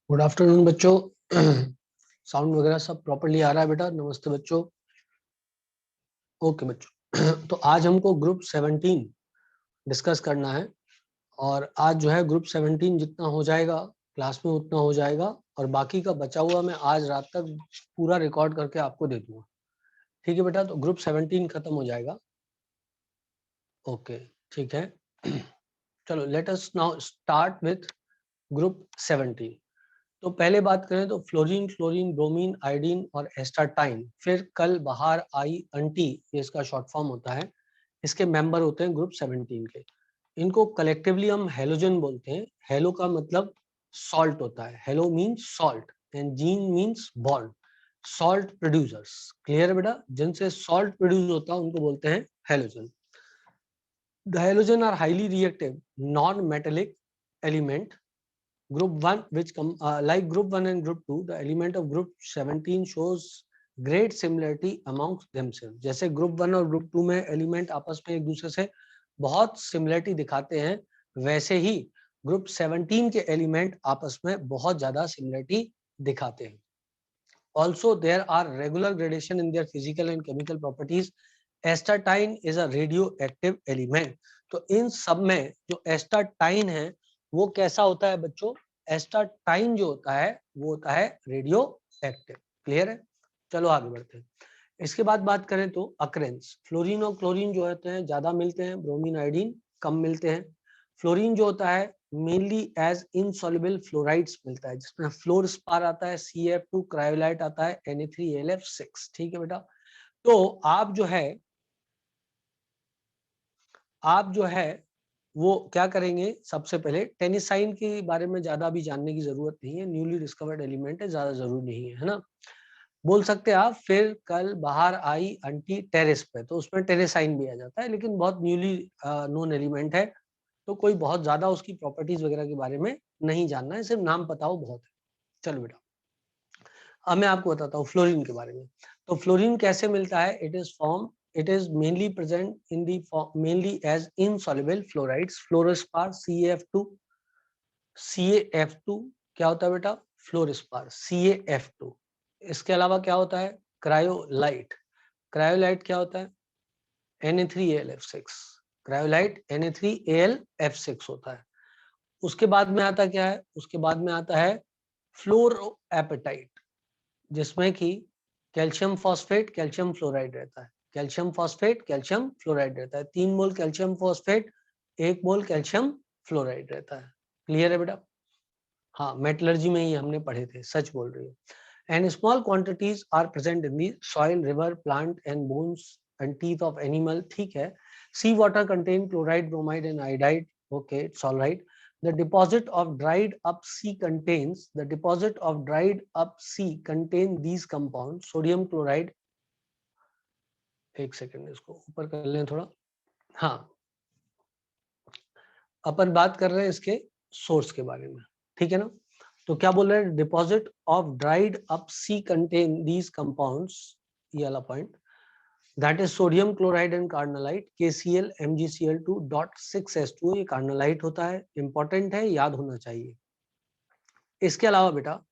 Good afternoon बच्चों। Sound वगैरह सब प्रॉपर्ली आ रहा है बेटा? नमस्ते बच्चों। ओके बच्चों। तो आज हमको ग्रुप 17 डिस्कस करना है और आज जो है ग्रुप 17 जितना हो जाएगा क्लास में उतना हो जाएगा और बाकी का बचा हुआ मैं आज रात तक पूरा रिकॉर्ड करके आपको दे दूंगा। ठीक है बेटा? तो ग्रुप 17 खत्म हो जाएगा। ओके ठीक है। चलो let us now start with group 17। तो पहले बात करें तो फ्लोरीन, क्लोरीन, ब्रोमीन, आयोडीन और एस्टाटाइन, फिर कल बाहर आई अंटी, ये इसका शॉर्ट फॉर्म होता है। इसके मेंबर होते हैं ग्रुप 17 के। इनको कलेक्टिवली हम हेलोजन बोलते हैं। हेलो का मतलब सॉल्ट होता है। Hello means salt and gene means bond. Salt producers, clear है बेटा? जिनसे सॉल्ट प्रोड्यूस होता है उनको बोलते हैं halogen. The halogen are highly reactive non metallic element. Group 1, which like group 1 and group 2, the element of group 17 shows great similarity amongst themselves. जैसे group 1 और group 2 में एलिमेंट आपस में एक दूसरे से बहुत सिमिलरिटी दिखाते हैं, वैसे ही ग्रुप 17 के एलिमेंट आपस में बहुत ज्यादा सिमिलरिटी दिखाते हैं. Also, there are regular gradation in their physical and chemical properties. एस्टाटाइन is a radioactive element. तो इन सब में जो एस्टाटाइन है वो कैसा होता है बच्चों? एस्टाटाइन जो होता है वो होता है रेडियो एक्टिव. क्लियर है? चलो आगे बढ़ते हैं. इसके बाद बात करें तो अक्रेंस, फ्लोरीन और क्लोरीन जो होते हैं ज्यादा मिलते हैं, ब्रोमीन आयोडीन कम मिलते हैं. फ्लोरीन जो होता है मेनली एज इनसॉल्युबल फ्लोराइड्स मिलता है, जिसमें फ्लोर स्पार आता है, CF2 क्रायोलाइट आता है, Na3AlF6. ठीक है बेटा? तो आप जो है वो क्या करेंगे? सबसे पहले टेनिसाइन के बारे में ज्यादा अभी जानने की जरूरत नहीं है, न्यूली डिस्कवर्ड एलिमेंट है, ज्यादा जरूरी नहीं है ना? बोल सकते हैं आप फिर कल बाहर आई अंटी टेरेस पे, तो उसमें टेनिसाइन भी आ जाता है, लेकिन बहुत न्यूली नोन एलिमेंट है, तो कोई बहुत ज्यादा उसकी प्रॉपर्टीज वगैरह के बारे में नहीं जानना है, सिर्फ नाम पता हो बहुत है. चलो बेटा, अब मैं आपको बताता हूँ फ्लोरीन के बारे में. तो फ्लोरीन कैसे मिलता है? It is mainly present in the mainly as insoluble fluorides, fluorspar CaF2. CaF2 क्या होता है बेटा? फ्लोरोस्पार CaF2. इसके अलावा क्या होता है? क्रायोलाइट. क्रायोलाइट क्या होता है? Na3AlF6. क्रायोलाइट Na3AlF6 होता है. उसके बाद में आता क्या है? उसके बाद में आता है फ्लोरोएपेटाइट, जिसमें कि कैल्शियम फॉस्फेट, कैल्शियम फ्लोराइड रहता है. कैल्शियम फॉस्फेट, कैल्शियम फ्लोराइड रहता है. 3 मोल कैल्शियम फॉस्फेट, 1 मोल कैल्शियम फ्लोराइड रहता है. क्लियर है बेटा? हाँ, मेटलर्जी में ही हमने पढ़े थे, सच बोल रही है. And small quantities are present in the soil, river, plant and bones and teeth of animal. ठीक है. Sea water contain chloride, bromide and iodide. Okay, it's all right. The deposit of dried up sea contain these compounds. Sodium chloride. एक second, इसको ऊपर कर लें थोड़ा. हाँ, अपन बात कर रहे हैं इसके सोर्स के बारे में. ठीक है ना? तो क्या बोल रहे हैं? Deposit of dried up sea contain these compounds, ये वाला point, that is sodium chloride and carnallite, KCl MgCl2.6H2O. ये कार्नोलाइट होता है, इंपॉर्टेंट है, याद होना चाहिए. इसके अलावा बेटा,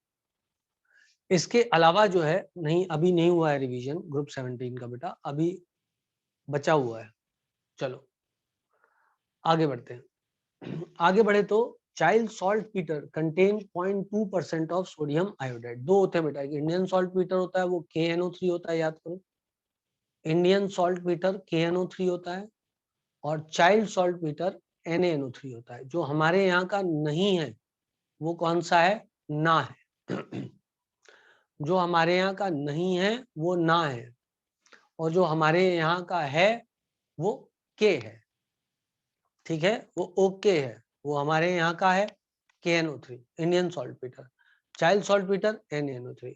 इसके अलावा जो है, नहीं अभी नहीं हुआ है रिवीजन ग्रुप 17 का बेटा, अभी बचा हुआ है. चलो आगे बढ़ते हैं. आगे बढ़े तो child salt Peter contain 0.2% of sodium iodide. दो होते हैं बेटा, एक इंडियन सॉल्ट पीटर होता है, वो KNO3 होता है, याद करो. इंडियन सॉल्ट पीटर KNO3 होता है, और चाइल्ड सॉल्ट पीटर NaNO3 होता है. जो हमारे यहाँ का नहीं है वो कौन सा है? ना है. जो हमारे यहाँ का नहीं है वो ना है, और जो हमारे यहाँ का है वो के है. ठीक है? वो ओके है, वो हमारे यहाँ का है KNO3, Indian salt Peter. Child salt Peter NaNO3.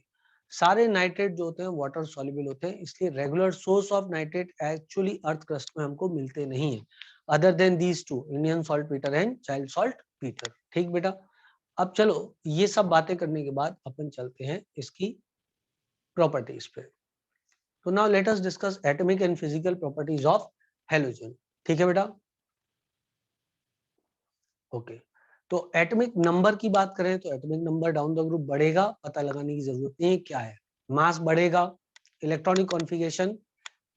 सारे नाइट्रेट जो होते हैं वाटर सॉल्युबल होते हैं, इसलिए regular source of nitrate actually earth crust में हमको मिलते नहीं है, other than these two, Indian salt Peter and child salt Peter. ठीक बेटा? अब चलो ये सब बातें करने के बाद अपन चलते हैं इसकी प्रॉपर्टीज पे. तो now let us discuss atomic and physical properties of halogen. ठीक है बेटा? ओके. तो एटॉमिक नंबर की बात करें तो atomic number down the group बढ़ेगा, पता लगाने की जरूरत नहीं है क्या है। मास बढ़ेगा, इलेक्ट्रॉनिक कॉन्फ़िगरेशन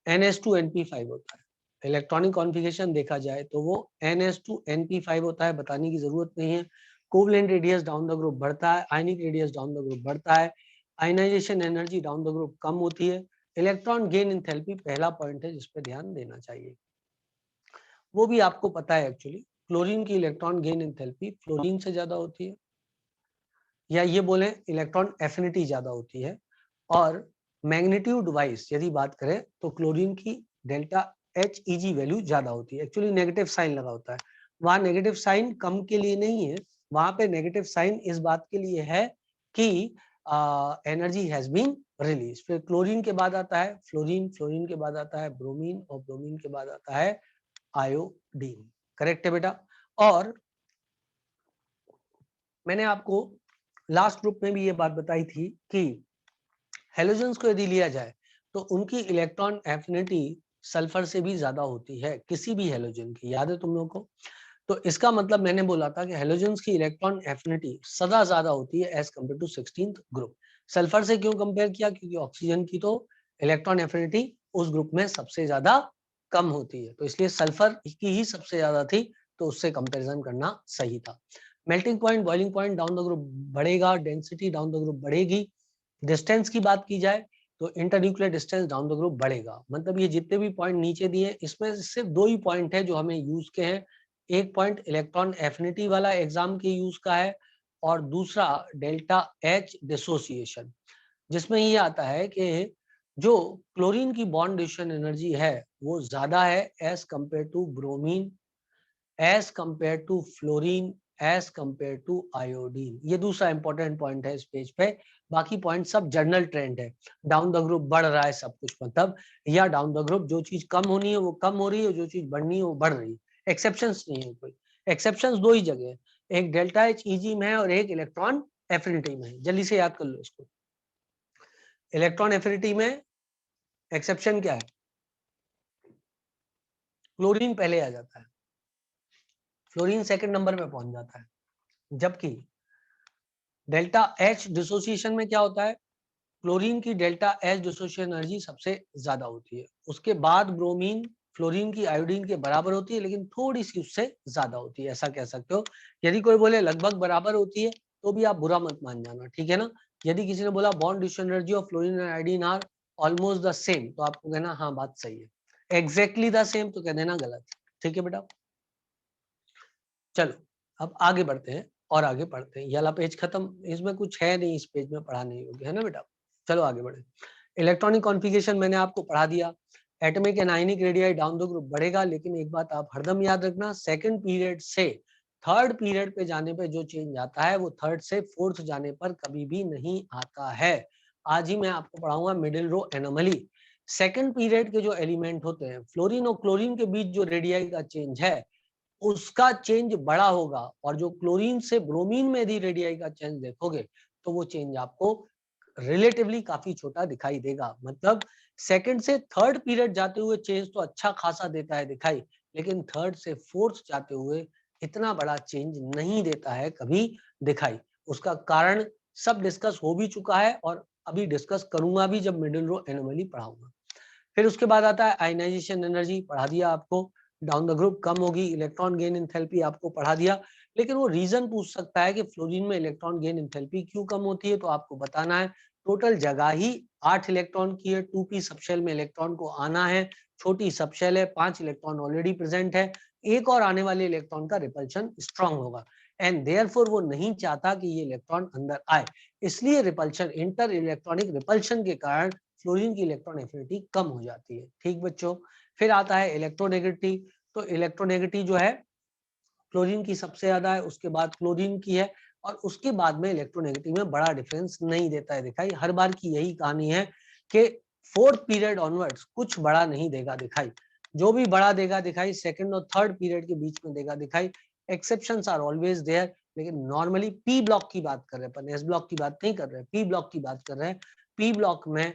NS2 NP5 होता है। इलेक्ट्रॉनिक कॉन्फ़िगरेशन देखा जाए तो वो NS2 NP5 होता है, बताने की जरूरत नहीं है। Covalent radius down the group बढ़ता है, ionic radius down the group बढ़ता है, ionization energy down the group कम होती है। इलेक्ट्रॉन गेन एंथैल्पी पहला पॉइंट है जिस पे ध्यान देना चाहिए, वो भी आपको पता है एक्चुअली। क्लोरीन की इलेक्ट्रॉन गेन एंथैल्पी फ्लोरीन से ज्यादा होती है, या ये बोले इलेक्ट्रॉन एफिनिटी ज्यादा होती है। और मैग्नीट्यूड वाइज यदि बात करें तो क्लोरीन की डेल्टा HEG वैल्यू ज्यादा होती है। एक्चुअली नेगेटिव साइन लगा होता है, वहां नेगेटिव साइन कम के लिए नहीं है, वहां पे नेगेटिव साइन इस बात के लिए है कि एनर्जी हैज बीन रिलीज। फिर क्लोरीन के बाद आता है फ्लोरीन, फ्लोरीन के बाद आता है ब्रोमीन, और ब्रोमीन के बाद आता है आयोडीन। करेक्ट है बेटा। और मैंने आपको लास्ट ग्रुप में भी ये बात बताई थी कि हेलोजेंस को यदि लिया जाए तो उनकी इलेक्ट्रॉन एफिनिटी सल्फर से भी ज्यादा होती है, किसी भी हेलोजन की, याद है तुम लोगों को। तो इसका मतलब मैंने बोला था कि हेलोजेंस की इलेक्ट्रॉन एफिनिटी सदा ज्यादा होती है as compare to 16th group. Sulphur से क्यों कंपेयर किया? क्योंकि ऑक्सीजन की तो इलेक्ट्रॉन एफिनिटी उस ग्रुप में सबसे ज्यादा कम होती है, तो इसलिए सल्फर की ही सबसे ज्यादा थी, तो उससे कंपेरिजन करना सही था। Melting point, boiling point down the group बढ़ेगा, डेंसिटी डाउन द ग्रुप बढ़ेगी। डिस्टेंस की बात की जाए तो internuclear distance down the group बढ़ेगा। मतलब ये जितने भी पॉइंट नीचे दिए इसमें सिर्फ दो ही पॉइंट है जो हमें यूज के हैं। एक पॉइंट इलेक्ट्रॉन एफिनिटी वाला एग्जाम के यूज का है, और दूसरा डेल्टा H डिसोसिएशन, जिसमें ये आता है कि जो क्लोरीन की बॉन्ड डिस्ट्रीब्यूशन एनर्जी है वो ज्यादा है as compare to bromine, as compare to fluorine, as compare to iodine. ये दूसरा इंपॉर्टेंट पॉइंट है इस पेज पे। बाकी पॉइंट सब जनरल ट्रेंड है, डाउन द ग्रुप बढ़ रहा है सब कुछ, मतलब या डाउन द ग्रुप जो चीज कम होनी है वो कम हो रही है, जो चीज बढ़नी है वो बढ़ रही है। एक्सेप्शंस नहीं है कोई। एक्सेप्शंस दो ही जगह है, एक डेल्टा HEG में है और एक इलेक्ट्रॉन एफिनिटी में है। जल्दी से याद कर लो इसको। इलेक्ट्रॉन एफिनिटी में एक्सेप्शन क्या है? क्लोरीन पहले आ जाता है, फ्लोरीन सेकंड नंबर पे पहुंच जाता है। जबकि डेल्टा H डिसोसिएशन में क्या होता है? क्लोरीन की डेल्टा H डिसोसिएशन एनर्जी सबसे ज्यादा होती है, उसके बाद ब्रोमीन फ्लोरीन की आयोडीन के बराबर होती है, लेकिन थोड़ी सी उससे ज्यादा होती है, ऐसा कह सकते हो। यदि कोई बोले लगभग बराबर होती है तो भी आप बुरा मत मान जाना, ठीक है ना। यदि किसी ने बोला bond distribution energy of fluorine and iodine are almost the same, तो आपको कहना हाँ बात सही है। एग्जैक्टली द सेम तो कह देना गलत, ठीक है बेटा। चलो अब आगे बढ़ते हैं और आगे पढ़ते हैं। ये वाला पेज खत्म, इसमें कुछ है नहीं, इस पेज में पढ़ा नहीं होगी, है ना बेटा। चलो आगे बढ़े। इलेक्ट्रॉनिक कॉन्फ़िगरेशन मैंने आपको पढ़ा दिया। Atomic and ionic radii down the group बढ़ेगा, लेकिन एक बात आप हरदम याद रखना, सेकंड पीरियड से थर्ड पीरियड पे जाने पे जो चेंज आता है वो थर्ड से फोर्थ जाने पर कभी भी नहीं आता है। आज ही मैं आपको पढ़ाऊंगा middle row anomaly. Second period के जो एलिमेंट होते हैं, फ्लोरीन और क्लोरीन के बीच जो रेडियाई का चेंज है उसका चेंज बड़ा होगा, और जो क्लोरीन से ब्रोमीन में यदि रेडियाई का चेंज देखोगे तो वो चेंज आपको रिलेटिवली काफी छोटा दिखाई देगा। मतलब सेकंड से थर्ड पीरियड जाते हुए चेंज तो अच्छा खासा देता है दिखाई, लेकिन थर्ड से फोर्थ जाते हुए इतना बड़ा चेंज नहीं देता है कभी दिखाई। उसका कारण सब डिस्कस हो भी चुका है और अभी डिस्कस करूंगा भी जब मिडिल रो एनोमली पढ़ाऊंगा। फिर उसके बाद आता है आयनाइजेशन एनर्जी, पढ़ा दिया आपको। डाउन द ग्रुप कम होगी, इलेक्ट्रॉन गेन एंथैल्पी आपको पढ़ा दिया। लेकिन वो रीजन पूछ सकता है कि फ्लोरीन में इलेक्ट्रॉन गेन एंथैल्पी क्यों कम होती है, तो आपको बताना है टोटल जगह ही 8 इलेक्ट्रॉन की है, 2p सबशेल में इलेक्ट्रॉन को आना है, छोटी सबशेल है, 5 इलेक्ट्रॉन ऑलरेडी प्रेजेंट है, एक और आने वाले इलेक्ट्रॉन का रिपल्शन स्ट्रांग होगा, एंड देयरफॉर वो नहीं चाहता कि ये इलेक्ट्रॉन अंदर आए, इसलिए रिपल्शन, इंटर इलेक्ट्रॉनिक रिपल्शन के कारण फ्लोरीन की इलेक्ट्रॉन एफिनिटी कम हो जाती है। ठीक बच्चों। फिर आता है इलेक्ट्रोनेगेटिविटी। तो इलेक्ट्रोनेगेटिविटी जो है क्लोरीन की सबसे ज्यादा है, उसके बाद क्लोरीन की है, और उसके बाद में इलेक्ट्रोनेगेटिव में बड़ा डिफरेंस नहीं देता है दिखाई। हर बार की यही कहानी है कि फोर्थ पीरियड ऑनवर्ड्स कुछ बड़ा नहीं देगा दिखाई, जो भी बड़ा देगा दिखाई सेकंड और थर्ड पीरियड के बीच में देगा दिखाई। एक्सेप्शंस आर ऑलवेज देयर, लेकिन नॉर्मली पी ब्लॉक की बात कर रहे हैं अपन, एस ब्लॉक की बात नहीं कर रहे हैं, पी ब्लॉक की बात कर रहे हैं। पी ब्लॉक में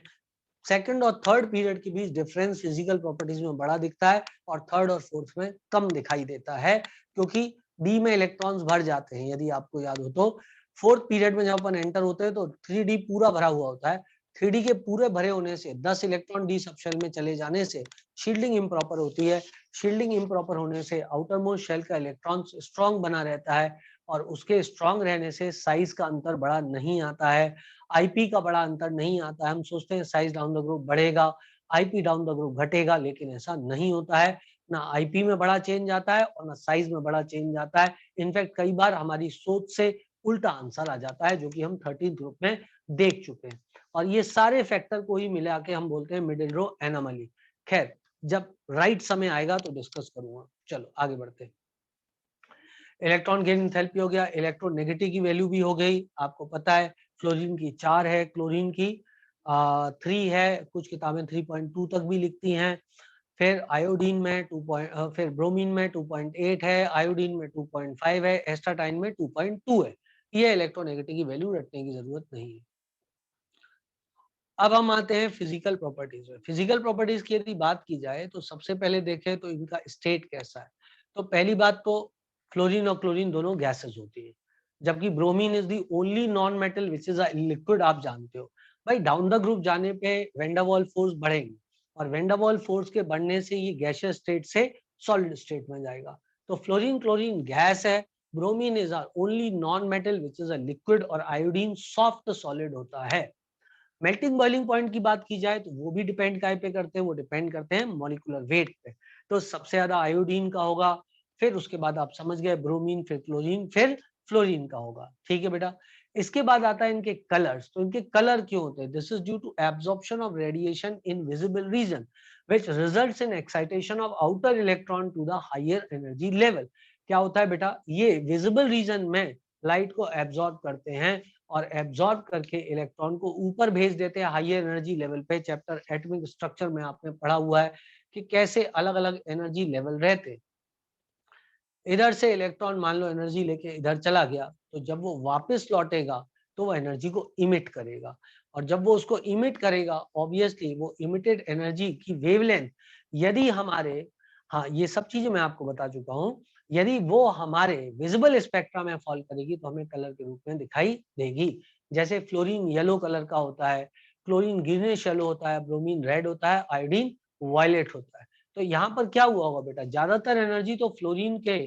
सेकंड और थर्ड पीरियड के बीच डिफरेंस फिजिकल प्रॉपर्टीज में बड़ा दिखता है, और थर्ड और फोर्थ में कम दिखाई देता है, क्योंकि डी में इलेक्ट्रॉन्स भर जाते हैं। यदि आपको याद हो तो फोर्थ पीरियड में जब अपन एंटर होते हैं तो 3D पूरा भरा हुआ होता है। 3D के पूरे भरे होने से 10 इलेक्ट्रॉन डी सबशेल में चले जाने से शील्डिंग इम्प्रॉपर होती है। शील्डिंग इम्प्रॉपर होने से आउटर मोस्ट शेल का इलेक्ट्रॉन स्ट्रॉन्ग बना रहता है और उसके स्ट्रॉन्ग रहने से साइज का अंतर बड़ा नहीं आता है, आईपी का बड़ा अंतर नहीं आता है। हम सोचते हैं साइज डाउन द ग्रुप बढ़ेगा, आईपी डाउन द ग्रुप घटेगा, लेकिन ऐसा नहीं होता है। ना आईपी में बड़ा चेंज आता है और ना साइज में बड़ा चेंज आता है। इनफैक्ट कई बार हमारी सोच से उल्टा आंसर आ जाता है, जो कि हम 13th ग्रुप में देख चुके हैं। और ये सारे फैक्टर को ही मिला के हम बोलते हैं मिडिल रो एनोमली। खैर, जब राइट समय आएगा तो डिस्कस करूंगा। चलो आगे बढ़ते हैं। इलेक्ट्रॉन गेन एंथैल्पी हो गया, इलेक्ट्रोनेगेटिव की वैल्यू भी हो गई। आपको पता है फ्लोरीन की 4 है, क्लोरीन की 3 है, कुछ किताबें 3.2 तक भी लिखती हैं। फिर आयोडीन में 2 फिर ब्रोमीन में 2.8 है, आयोडीन में 2.5 है, एस्टाटाइन में 2.2 है। ये इलेक्ट्रोनेगेटिव की वैल्यू रटने की जरूरत नहीं है। अब हम आते हैं फिजिकल प्रॉपर्टीज में। फिजिकल प्रॉपर्टीज की यदि बात की जाए तो सबसे पहले देखें तो इनका स्टेट कैसा है। तो पहली बात तो फ्लोरीन और क्लोरीन दोनों गैसेस होती है, जबकि bromine is the only non metal which is a liquid. आप जानते हो भाई, डाउन द ग्रुप जाने पे वेंडावॉल फोर्स बढ़ेंगे और वेंडावॉल फोर्स के बढ़ने से ये गैसियस स्टेट से सॉलिड स्टेट में जाएगा। तो फ्लोरीन क्लोरीन गैस है, bromine is are only non metal which is a liquid और आयोडीन सॉफ्ट सॉलिड होता है। मेल्टिंग बॉइलिंग पॉइंट की बात की जाए तो वो भी डिपेंड काय पे करते हैं, वो डिपेंड करते हैं मॉलिक्यूलर वेट पे। तो सबसे ज्यादा आयोडीन का होगा, फिर उसके बाद आप समझ गए ब्रोमीन, फिर क्लोरीन, फिर फ्लोरीन का होगा। ठीक है बेटा। इसके बाद आता है इनके कलर्स। तो इनके कलर क्यों होते हैं? This is due to absorption of radiation in visible region which results in excitation of outer electron to the higher energy level. क्या होता है बेटा, ये विजिबल रीजन में लाइट को एब्जॉर्ब करते हैं और एब्जॉर्ब करके इलेक्ट्रॉन को ऊपर भेज देते हैं हायर एनर्जी लेवल पे। चैप्टर एटॉमिक स्ट्रक्चर में आपने पढ़ा हुआ है कि कैसे अलग अलग एनर्जी लेवल रहते। इधर से इलेक्ट्रॉन मान लो एनर्जी लेके इधर चला गया, तो जब वो वापस लौटेगा तो वो एनर्जी को इमिट करेगा, और जब वो उसको इमिट करेगा ऑब्वियसली वो इमिटेड एनर्जी की वेवलेंथ यदि हमारे, हाँ ये सब चीजें मैं आपको बता चुका हूँ, यदि वो हमारे विजिबल स्पेक्ट्रा में फॉल करेगी तो हमें कलर के रूप में दिखाई देगी। जैसे फ्लोरीन येलो कलर का होता है, क्लोरीन ग्रीनिश येलो होता है, ब्रोमीन रेड होता है, आयोडीन वायलेट होता है। तो यहाँ पर क्या हुआ होगा बेटा, ज्यादातर एनर्जी तो फ्लोरीन के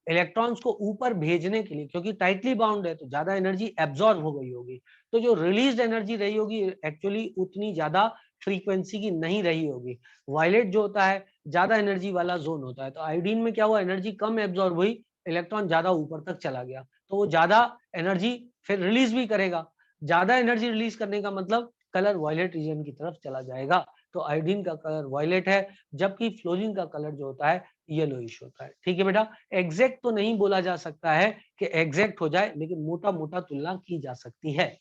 इलेक्ट्रॉन्स को ऊपर भेजने के लिए, क्योंकि टाइटली बाउंड है तो ज्यादा एनर्जी एब्जॉर्ब हो गई होगी, तो जो रिलीज एनर्जी रही होगी एक्चुअली उतनी ज्यादा फ्रीक्वेंसी की नहीं रही होगी। वायलेट जो होता है ज्यादा एनर्जी वाला जोन होता है। तो आयोडीन में क्या हुआ, एनर्जी कम एब्जॉर्ब हुई, इलेक्ट्रॉन ज्यादा ऊपर तक चला गया, तो वो ज्यादा एनर्जी फिर रिलीज भी करेगा। ज्यादा एनर्जी रिलीज करने का मतलब कलर वायलेट रीजन की तरफ चला जाएगा। तो आयोडीन का कलर वायलेट है, जबकि फ्लोरीन का कलर जो होता है येलोइश होता है। ठीक है बेटा। एग्जैक्ट तो नहीं बोला जा सकता है कि एग्जैक्ट हो जाए, लेकिन मोटा मोटा तुलना की जा सकती है।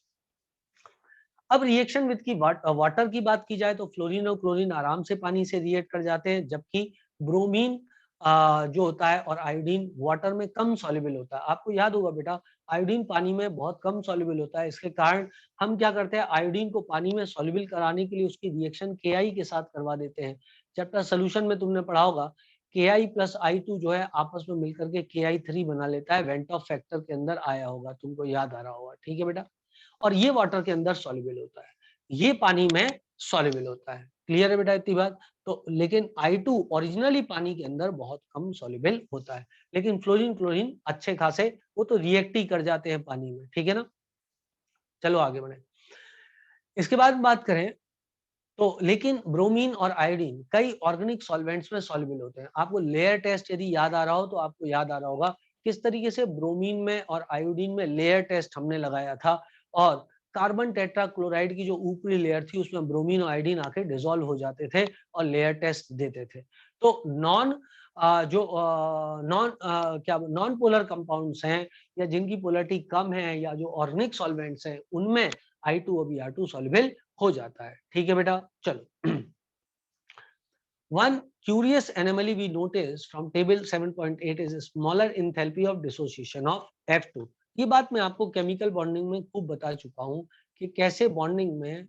अब रिएक्शन विद की वाटर की बात की जाए तो फ्लोरीन और क्लोरीन आराम से पानी से रिएक्ट कर जाते हैं, जबकि ब्रोमीन जो होता है और आयोडीन वाटर में कम सॉल्युबल होता है। आपको याद होगा बेटा, आयोडीन पानी में बहुत कम सॉल्युबल होता है। इसके कारण हम क्या करते हैं, आयोडीन को पानी में सॉल्युबल कराने के लिए उसकी रिएक्शन Ki के साथ करवा देते हैं। चैप्टर सोल्यूशन में तुमने पढ़ा होगा Ki प्लस I2 जो है आपस में मिलकर के Ki3 बना लेता है, वेंट ऑफ फैक्टर के अंदर आया होगा, तुमको याद आ रहा होगा। ठीक है बेटा। और ये वाटर के अंदर सॉल्युबल होता है, ये पानी में सॉल्युबल होता है। क्लियर है बेटा इतनी बात? तो लेकिन I2 ओरिजिनली पानी के अंदर बहुत कम सॉल्युबल होता है, लेकिन फ्लोरीन क्लोरीन अच्छे खासे वो तो रिएक्ट ही कर जाते हैं पानी में। ठीक है ना। चलो आगे बढ़े। इसके बाद बात करें तो लेकिन ब्रोमीन और आयोडीन कई ऑर्गेनिक सॉल्वेंट्स में सॉल्युबल होते हैं। आपको लेयर टेस्ट यदि याद आ रहा हो तो आपको याद आ रहा होगा किस तरीके से ब्रोमीन में और आयोडीन में लेयर टेस्ट हमने लगाया था, और कार्बन टेट्राक्लोराइड की जो ऊपरी लेयर थी उसमें ब्रोमीन और आयोडीन आके डिसॉल्व हो जाते थे और लेयर टेस्ट देते थे। तो नॉन पोलर कंपाउंड्स हैं या जिनकी पोलरिटी कम है या जो ऑर्गेनिक सॉल्वेंट्स हैं उनमें I2 और Br2 सॉल्युबल हो जाता है। ठीक है बेटा। चलो one curious anomaly we noticed from table 7.8 is a smaller enthalpy of dissociation of F2। ये बात मैं आपको केमिकल बॉन्डिंग में खूब बता चुका हूं कि कैसे बॉन्डिंग में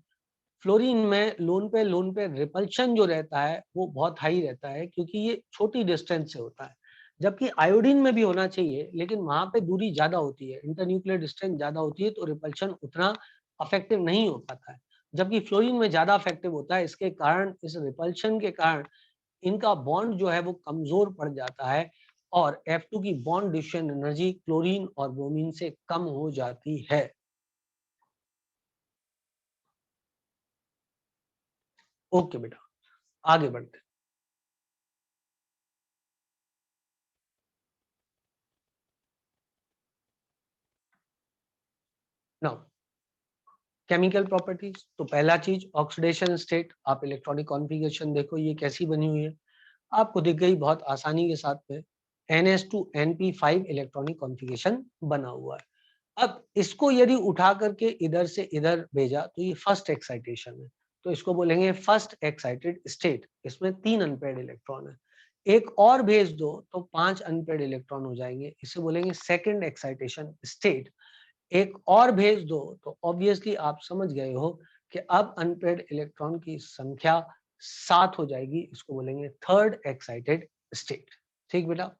फ्लोरीन में लोन पे रिपल्शन जो रहता है वो बहुत हाई रहता है, क्योंकि ये छोटी डिस्टेंस से होता है। जबकि आयोडीन में भी होना चाहिए, लेकिन वहां पे दूरी ज्यादा होती है, इंटरन्यूक्लियर डिस्टेंस ज्यादा होती है, तो रिपल्शन उतना अफेक्टिव नहीं हो पाता है। जबकि फ्लोरीन में ज्यादा अफेक्टिव होता है, इसके कारण, इस रिपल्शन के कारण इनका बॉन्ड जो है वो कमजोर पड़ जाता है और F2 की बॉन्ड डिस्ट्रीब्यूशन एनर्जी क्लोरीन और ब्रोमीन से कम हो जाती है। ओके बेटा, आगे बढ़ते हैं। नाउ केमिकल प्रॉपर्टीज, तो पहला चीज ऑक्सीडेशन स्टेट। आप इलेक्ट्रॉनिक कॉन्फ़िगरेशन देखो ये कैसी बनी हुई है, आपको दिख गई बहुत आसानी के साथ में। NH2NP5 इलेक्ट्रॉनिक कॉन्फ़िगरेशन बना हुआ है। अब इसको यदि उठा करके इधर से इधर भेजा तो ये फर्स्ट एक्साइटेशन है, तो इसको बोलेंगे फर्स्ट एक्साइटेड स्टेट। इसमें 3 अनपेयर्ड इलेक्ट्रॉन है। एक और भेज दो तो 5 अनपेयर्ड इलेक्ट्रॉन हो जाएंगे, इसे बोलेंगे सेकंड एक्साइटेशन स्टेट। एक और भेज दो तो ऑब्वियसली आप समझ गए हो कि अब अनपेयर्ड इलेक्ट्रॉन की संख्या 7 हो जाएगी, इसको बोलेंगे थर्ड एक्साइटेड स्टेट। ठीक बेटा,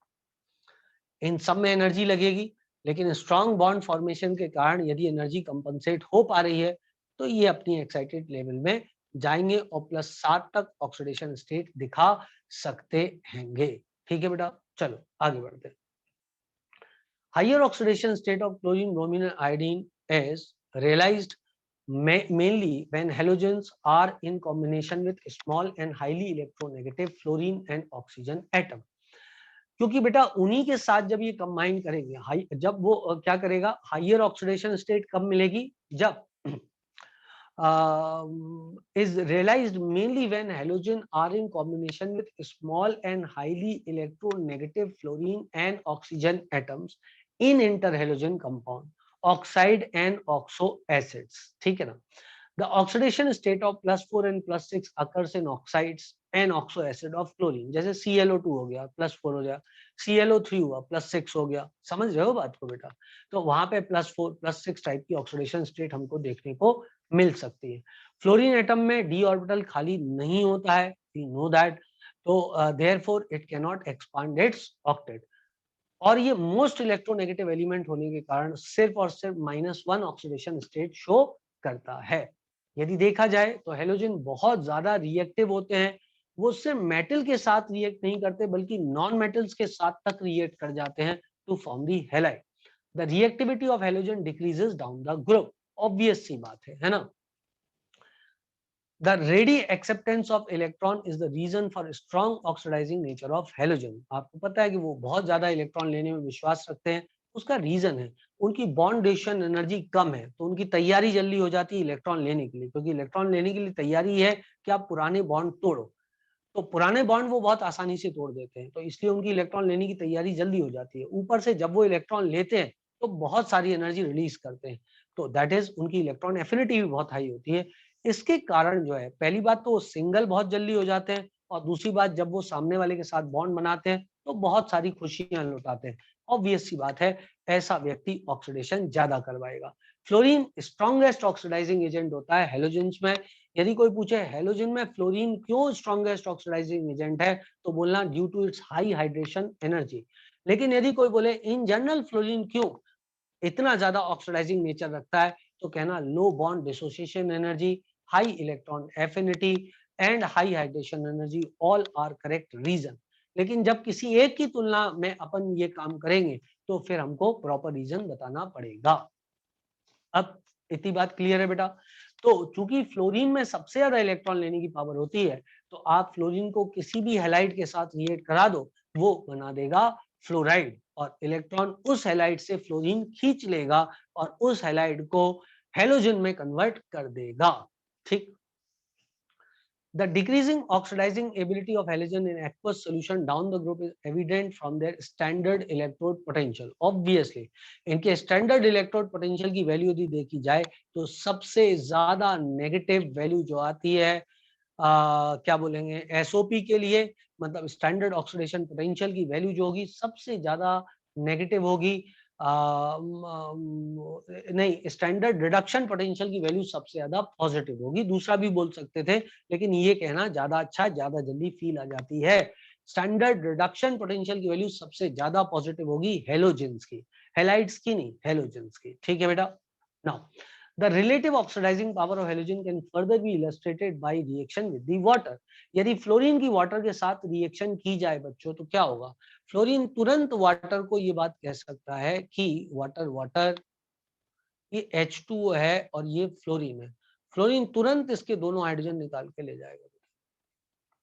इन सब में एनर्जी लगेगी, लेकिन स्ट्रॉन्ग बॉन्ड फॉर्मेशन के कारण यदि एनर्जी कंपनसेट हो पा रही है तो ये अपनी एक्साइटेड लेवल में जाएंगे और +7 तक ऑक्सीडेशन स्टेट दिखा सकते हैंगे। ठीक है बेटा, चलो आगे बढ़ते हैं। Higher oxidation state of chlorine, bromine, and iodine is realized mainly when halogens are in combination with small and highly electronegative fluorine and oxygen atom. क्योंकि बेटा उन्हीं के साथ जब ये कंबाइन करेंगे, जब वो क्या करेगा, हाइयर ऑक्सीडेशन स्टेट कब मिलेगी, जब is realized mainly when halogen are in combination with small and highly electronegative fluorine and oxygen atoms in interhalogen compound, oxide and oxo acids. ठीक है ना? The oxidation state of +4 and +6 occurs in oxides and oxo acid of chlorine. जैसे ClO2 हो गया +4 हो गया, ClO3 हुआ +6 हो गया। समझ रहे हो बात को बेटा? तो वहां पे +4 +6 टाइप की ऑक्सीडेशन स्टेट हमको देखने को मिल सकती है। फ्लोरीन एटम में डी ऑर्बिटल खाली नहीं होता है, वी नो दैट, तो therefore it can not expand it's octet. और ये मोस्ट इलेक्ट्रोनेगेटिव एलिमेंट होने के कारण सिर्फ और सिर्फ -1 ऑक्सीडेशन स्टेट शो करता है। यदि देखा जाए तो हेलोजन बहुत ज्यादा रिएक्टिव होते हैं, वो सिर्फ मेटल के साथ रिएक्ट नहीं करते बल्कि नॉन मेटल्स के साथ तक रिएक्ट कर जाते हैं to form the halide. The reactivity of halogen decreases down the group, obvious सी बात है ना। The ready acceptance of electron is the reason for strong oxidizing nature of halogen. आपको पता है कि वो बहुत ज्यादा इलेक्ट्रॉन लेने में विश्वास रखते हैं, उसका रीजन है उनकी बॉन्ड डिस्ट्रीब्यूशन एनर्जी कम है, तो उनकी तैयारी जल्दी हो जाती है इलेक्ट्रॉन लेने के लिए, क्योंकि इलेक्ट्रॉन लेने के लिए तैयारी है कि आप पुराने बॉन्ड तोड़ो, तो पुराने बॉन्ड वो बहुत आसानी से तोड़ देते हैं, तो इसलिए उनकी इलेक्ट्रॉन लेने की तैयारी जल्दी हो जाती है। ऊपर से जब वो इलेक्ट्रॉन लेते हैं तो बहुत सारी एनर्जी रिलीज करते हैं, तो दैट इज उनकी इलेक्ट्रॉन एफिनिटी भी बहुत हाई होती है। इसके कारण जो है, पहली बात तो वो सिंगल बहुत जल्दी हो जाते हैं, और दूसरी बात जब वो सामने वाले के साथ बॉन्ड बनाते हैं तो बहुत सारी खुशियां लुटाते हैं। ऑब्वियस सी बात है, ऐसा व्यक्ति ऑक्सीडेशन ज्यादा करवाएगा। फ्लोरीन स्ट्रॉन्गेस्ट ऑक्सीडाइजिंग एजेंट होता है हेलोजेंस में। यदि कोई पूछे हेलोजन में फ्लोरीन क्यों स्ट्रॉन्गेस्ट ऑक्सीडाइजिंग एजेंट है, तो बोलना due to its high hydration energy. लेकिन यदि कोई बोले इन जनरल फ्लोरीन क्यों इतना ज्यादा ऑक्सीडाइजिंग नेचर रखता है, तो कहना low bond dissociation energy, high electron affinity and high hydration energy, all are correct reason. लेकिन जब किसी एक की तुलना में अपन ये काम करेंगे तो फिर हमको प्रॉपर रीजन बताना पड़ेगा। अब इतनी बात क्लियर है बेटा? तो चूंकि फ्लोरीन में सबसे ज्यादा इलेक्ट्रॉन लेने की पावर होती है, तो आप फ्लोरीन को किसी भी हैलाइड के साथ रिएक्ट करा दो, वो बना देगा फ्लोराइड, और इलेक्ट्रॉन उस हैलाइड से फ्लोरीन खींच लेगा और उस हैलाइड को हेलोजन में कन्वर्ट कर देगा। ठीक। The decreasing oxidizing ability of halogen in aqueous solution down the group is evident from their standard electrode potential. Obviously, इनके standard electrode potential की वैल्यू यदि देखी जाए तो सबसे ज्यादा नेगेटिव वैल्यू जो आती है क्या बोलेंगे एसओपी के लिए, मतलब स्टैंडर्ड ऑक्सीडेशन पोटेंशियल की वैल्यू जो होगी सबसे ज्यादा नेगेटिव होगी। नहीं, स्टैंडर्ड रिडक्शन पोटेंशियल की वैल्यू सबसे ज्यादा पॉजिटिव होगी, दूसरा भी बोल सकते थे, लेकिन ये कहना ज्यादा अच्छा, ज्यादा जल्दी फील आ जाती है स्टैंडर्ड रिडक्शन पोटेंशियल की वैल्यू सबसे ज्यादा पॉजिटिव होगी हेलोजेंस की, हेलाइड्स की नहीं, हेलोजेंस की। ठीक है बेटा। Now the relative oxidising power of halogen can further be illustrated by reaction with the water. यदि फ्लोरीन की वाटर के साथ रिएक्शन की जाए बच्चों तो क्या होगा, फ्लोरीन तुरंत वाटर को ये बात कह सकता है कि वाटर वाटर ये H2O है और ये फ्लोरीन है, फ्लोरीन तुरंत इसके दोनों हाइड्रोजन निकाल के ले जाएगा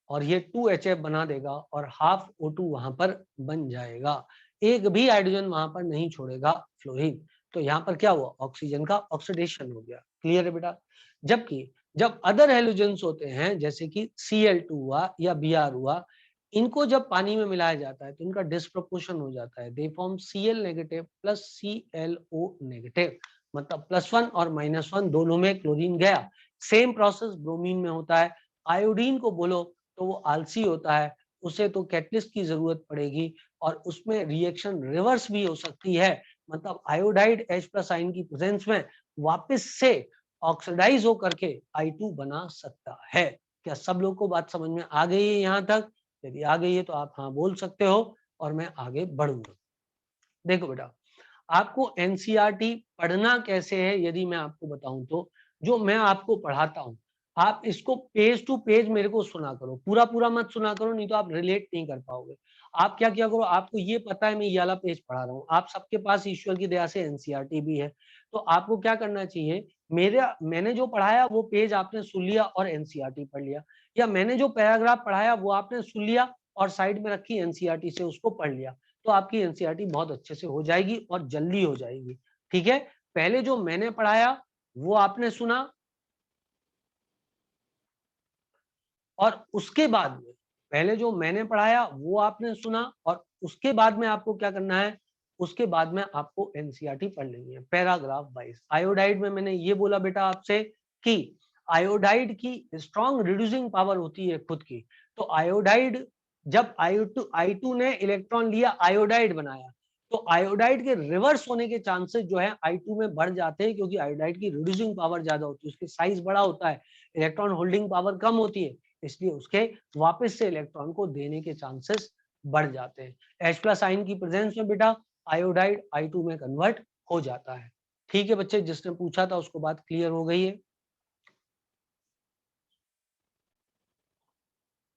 और ये 2HF बना देगा और हाफ O2 वहां पर बन जाएगा, एक भी हाइड्रोजन वहां पर नहीं छोड़ेगा फ्लोरीन। तो यहाँ पर क्या हुआ, ऑक्सीजन का ऑक्सीडेशन हो गया। क्लियर है बेटा। जबकि जब अदर हेलोजेंस होते हैं जैसे कि Cl2 हुआ या Br हुआ, इनको जब पानी में मिलाया जाता है तो इनका डिस्प्रोपोर्शन हो जाता है, they form Cl negative plus ClO negative, मतलब +1 और -1 दोनों में क्लोरीन गया। सेम प्रोसेस ब्रोमीन में होता है। आयोडीन को बोलो तो वो आलसी होता है, उसे तो कैटलिस्ट की जरूरत पड़ेगी और उसमें रिएक्शन रिवर्स भी हो सकती है, मतलब आयोडाइड H+ आयन की प्रेजेंस में वापस से ऑक्सीडाइज होकर के I2 बना सकता है। क्या सब लोग को बात समझ में आ गई है यहाँ तक? यदि आ गई है तो आप हाँ बोल सकते हो और मैं आगे बढ़ूंगा। देखो बेटा, आपको एनसीईआरटी पढ़ना कैसे है यदि मैं आपको बताऊं तो, जो मैं आपको पढ़ाता हूं आप इसको पेज टू पेज मेरे को सुना करो, पूरा पूरा मत सुना करो, नहीं तो आप रिलेट नहीं कर पाओगे। आप क्या किया करो, आपको ये पता है मैं ये वाला पेज पढ़ा रहा हूँ, आप सबके पास ईश्वर की दया से एनसीईआरटी भी है, तो आपको क्या करना चाहिए, मैंने जो पढ़ाया वो पेज आपने सुन लिया और एनसीईआरटी पढ़ लिया, या मैंने जो पैराग्राफ पढ़ाया वो आपने सुन लिया और साइड में रखी एनसीईआरटी से उसको पढ़ लिया, तो आपकी एनसीईआरटी बहुत अच्छे से हो जाएगी और जल्दी हो जाएगी। ठीक है, पहले जो मैंने पढ़ाया वो आपने सुना और उसके बाद में, पहले जो मैंने पढ़ाया वो आपने सुना और उसके बाद में आपको क्या करना है, उसके बाद में आपको एनसीईआरटी पढ़ लेनी है पैराग्राफ वाइज। आयोडाइड में मैंने ये बोला बेटा आपसे कि आयोडाइड की स्ट्रॉन्ग रिड्यूसिंग पावर होती है खुद की, तो आयोडाइड जब I2 ने इलेक्ट्रॉन लिया आयोडाइड बनाया, तो आयोडाइड के रिवर्स होने के चांसेस जो है I2 में बढ़ जाते हैं, क्योंकि आयोडाइड की रिड्यूसिंग पावर ज्यादा होती है, उसकी साइज बड़ा होता है, इलेक्ट्रॉन होल्डिंग पावर कम होती है, इसलिए उसके वापस से इलेक्ट्रॉन को देने के चांसेस बढ़ जाते हैं। H+ आयन की प्रेजेंस में बेटा आयोडाइड I2 में कन्वर्ट हो जाता है। ठीक है बच्चे, जिसने पूछा था उसको बात क्लियर हो गई है?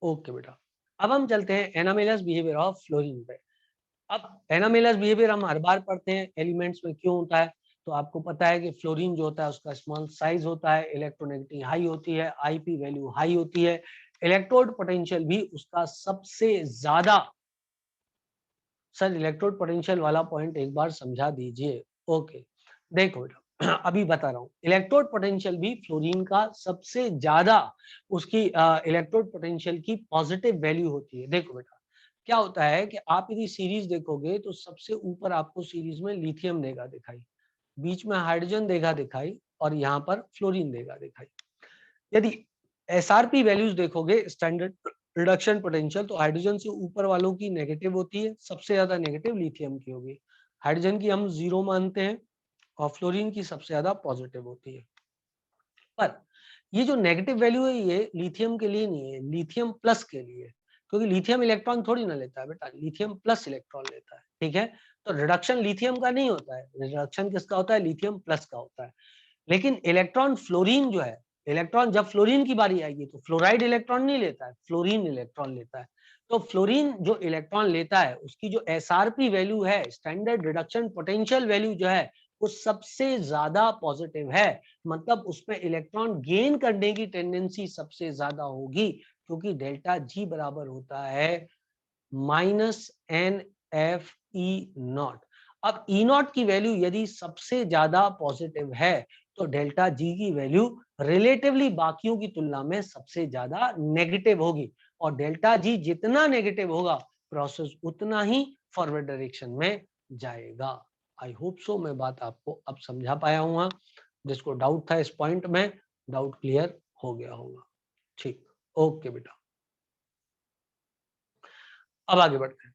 ओके बेटा, अब हम चलते हैं एनामेलस बिहेवियर ऑफ फ्लोरीन पे। अब एनामेलस बिहेवियर हम हर बार पढ़ते हैं एलिमेंट्स में, क्यों होता है, तो आपको पता है कि फ्लोरीन जो होता है उसका स्मॉल साइज होता है, इलेक्ट्रोनेगेटिविटी हाई होती है, आईपी वैल्यू हाई होती है, इलेक्ट्रोड पोटेंशियल भी उसका सबसे ज्यादा। सर इलेक्ट्रोड पोटेंशियल वाला पॉइंट एक बार समझा दीजिए। ओके, देखो बेटा अभी बता रहा हूँ, इलेक्ट्रोड पोटेंशियल भी फ्लोरीन का सबसे ज्यादा उसकी इलेक्ट्रोड पोटेंशियल की पॉजिटिव वैल्यू होती है। देखो बेटा क्या होता है कि आप यदि सीरीज देखोगे तो सबसे ऊपर आपको सीरीज में लिथियम देगा दिखाई, बीच में हाइड्रोजन देगा दिखाई और यहाँ पर फ्लोरीन देगा दिखाई। यदि एसआरपी वैल्यूज देखोगे स्टैंडर्ड रिडक्शन पोटेंशियल, तो हाइड्रोजन से ऊपर वालों की नेगेटिव होती है, सबसे ज्यादा नेगेटिव लिथियम की होगी, हाइड्रोजन की हम 0 मानते हैं और फ्लोरीन की सबसे ज्यादा पॉजिटिव होती है। पर ये जो नेगेटिव वैल्यू है ये लिथियम के लिए नहीं है, लिथियम प्लस के लिए, क्योंकि लिथियम इलेक्ट्रॉन थोड़ी ना लेता है बेटा, लिथियम प्लस इलेक्ट्रॉन लेता है। ठीक है, तो रिडक्शन लिथियम का नहीं होता है, रिडक्शन किसका होता है, लिथियम प्लस का होता है। लेकिन इलेक्ट्रॉन फ्लोरीन जो है, इलेक्ट्रॉन जब फ्लोरीन की बारी आएगी तो फ्लोराइड इलेक्ट्रॉन नहीं लेता है, फ्लोरीन इलेक्ट्रॉन लेता है। तो फ्लोरीन जो इलेक्ट्रॉन लेता है उसकी जो एसआरपी वैल्यू है, स्टैंडर्ड रिडक्शन पोटेंशियल वैल्यू जो है, वो सबसे ज्यादा पॉजिटिव है, मतलब उसमें इलेक्ट्रॉन गेन करने की टेंडेंसी सबसे ज्यादा होगी, क्योंकि डेल्टा जी बराबर होता है -NFE0। अब E0 की वैल्यू यदि सबसे ज्यादा पॉजिटिव है तो डेल्टा जी की वैल्यू रिलेटिवली बाकियों की तुलना में सबसे ज्यादा नेगेटिव होगी, और डेल्टा जी जितना नेगेटिव होगा प्रोसेस उतना ही फॉरवर्ड डायरेक्शन में जाएगा। आई होप सो मैं बात आपको अब समझा पाया हूँ, जिसको डाउट था इस पॉइंट में डाउट क्लियर हो गया होगा। ठीक, ओके बेटा, अब आगे बढ़ते हैं,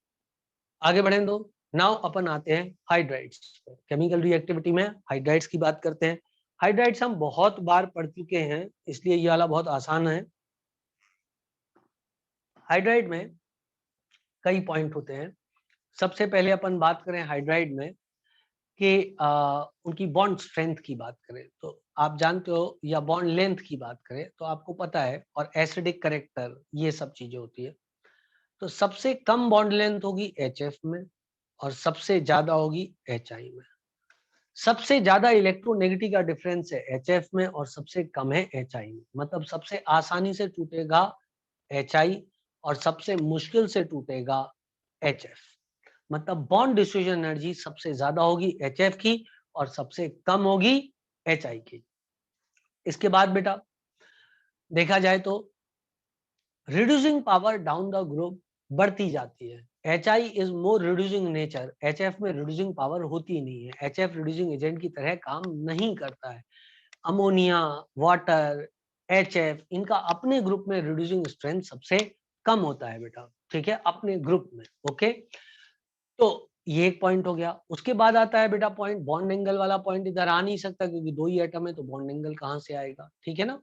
आगे बढ़ें तो नाउ अपन आते हैं हाइड्राइड्स। केमिकल रिएक्टिविटी में हाइड्राइड्स की बात करते हैं। हाइड्राइड्स हम बहुत बार पढ़ चुके हैं, इसलिए ये वाला बहुत आसान है। हाइड्राइड में कई पॉइंट होते हैं। सबसे पहले अपन बात करें हाइड्राइड में कि उनकी बॉन्ड स्ट्रेंथ की बात करें तो आप जानते हो, या बॉन्ड लेंथ की बात करें तो आपको पता है, और एसिडिक करेक्टर, ये सब चीजें होती है। तो सबसे कम बॉन्ड लेंथ होगी HF में और सबसे ज्यादा होगी HI में। सबसे ज्यादा इलेक्ट्रोनेगेटिव का डिफरेंस है HF में और सबसे कम है HI में। मतलब सबसे आसानी से टूटेगा HI और सबसे मुश्किल से टूटेगा HF। मतलब बॉन्ड डिफ्यूजन एनर्जी सबसे ज्यादा होगी HF की और सबसे कम होगी HI की। इसके बाद बेटा देखा जाए तो reducing power down the group बढ़ती जाती है। HI is more reducing nature, HF में रिड्यूसिंग पावर होती नहीं है। HF रिड्यूसिंग एजेंट की तरह काम नहीं करता है। अमोनिया, वाटर, HF, इनका अपने ग्रुप में रिड्यूसिंग स्ट्रेंथ सबसे कम होता है बेटा, ठीक है, अपने ग्रुप में। ओके, तो ये एक पॉइंट हो गया। उसके बाद आता है बेटा पॉइंट बॉन्ड एंगल वाला। पॉइंट इधर आ नहीं सकता क्योंकि दो ही एटम है, तो बॉन्ड एंगल कहां से आएगा, ठीक है ना।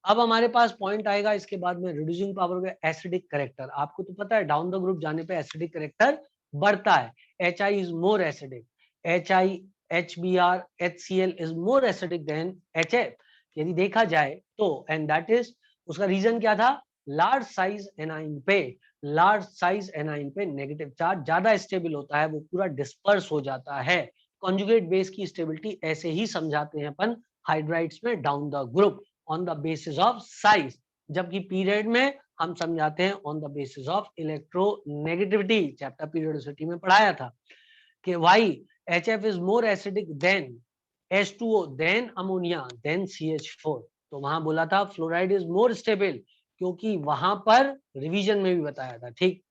अब हमारे पास पॉइंट आएगा इसके बाद में रिड्यूसिंग पावर का एसिडिक करेक्टर। आपको तो पता है डाउन द ग्रुप जाने पे एसिडिक करेक्टर बढ़ता है। HI is more acidic, HI, HBr, HCl is more acidic then HF यदि देखा जाए तो। एंड दैट इज, उसका रीजन क्या था, लार्ज साइज एनाइन पे, लार्ज साइज एनाइन पे नेगेटिव चार्ज ज्यादा स्टेबल होता है, वो पूरा डिस्पर्स हो जाता है। कॉन्जुगेट बेस की स्टेबिलिटी ऐसे ही समझाते हैं अपन हाइड्राइड्स में down the group on the basis of size, जबकि पीरियड में हम समझाते हैं on the basis of electronegativity. Chapter periodicity में पढ़ाया था कि why HF is more acidic than H2O than ammonia than CH4। तो वहां बोला था फ्लोराइड इज मोर स्टेबल, क्योंकि वहां पर रिवीजन में भी बताया था, ठीक,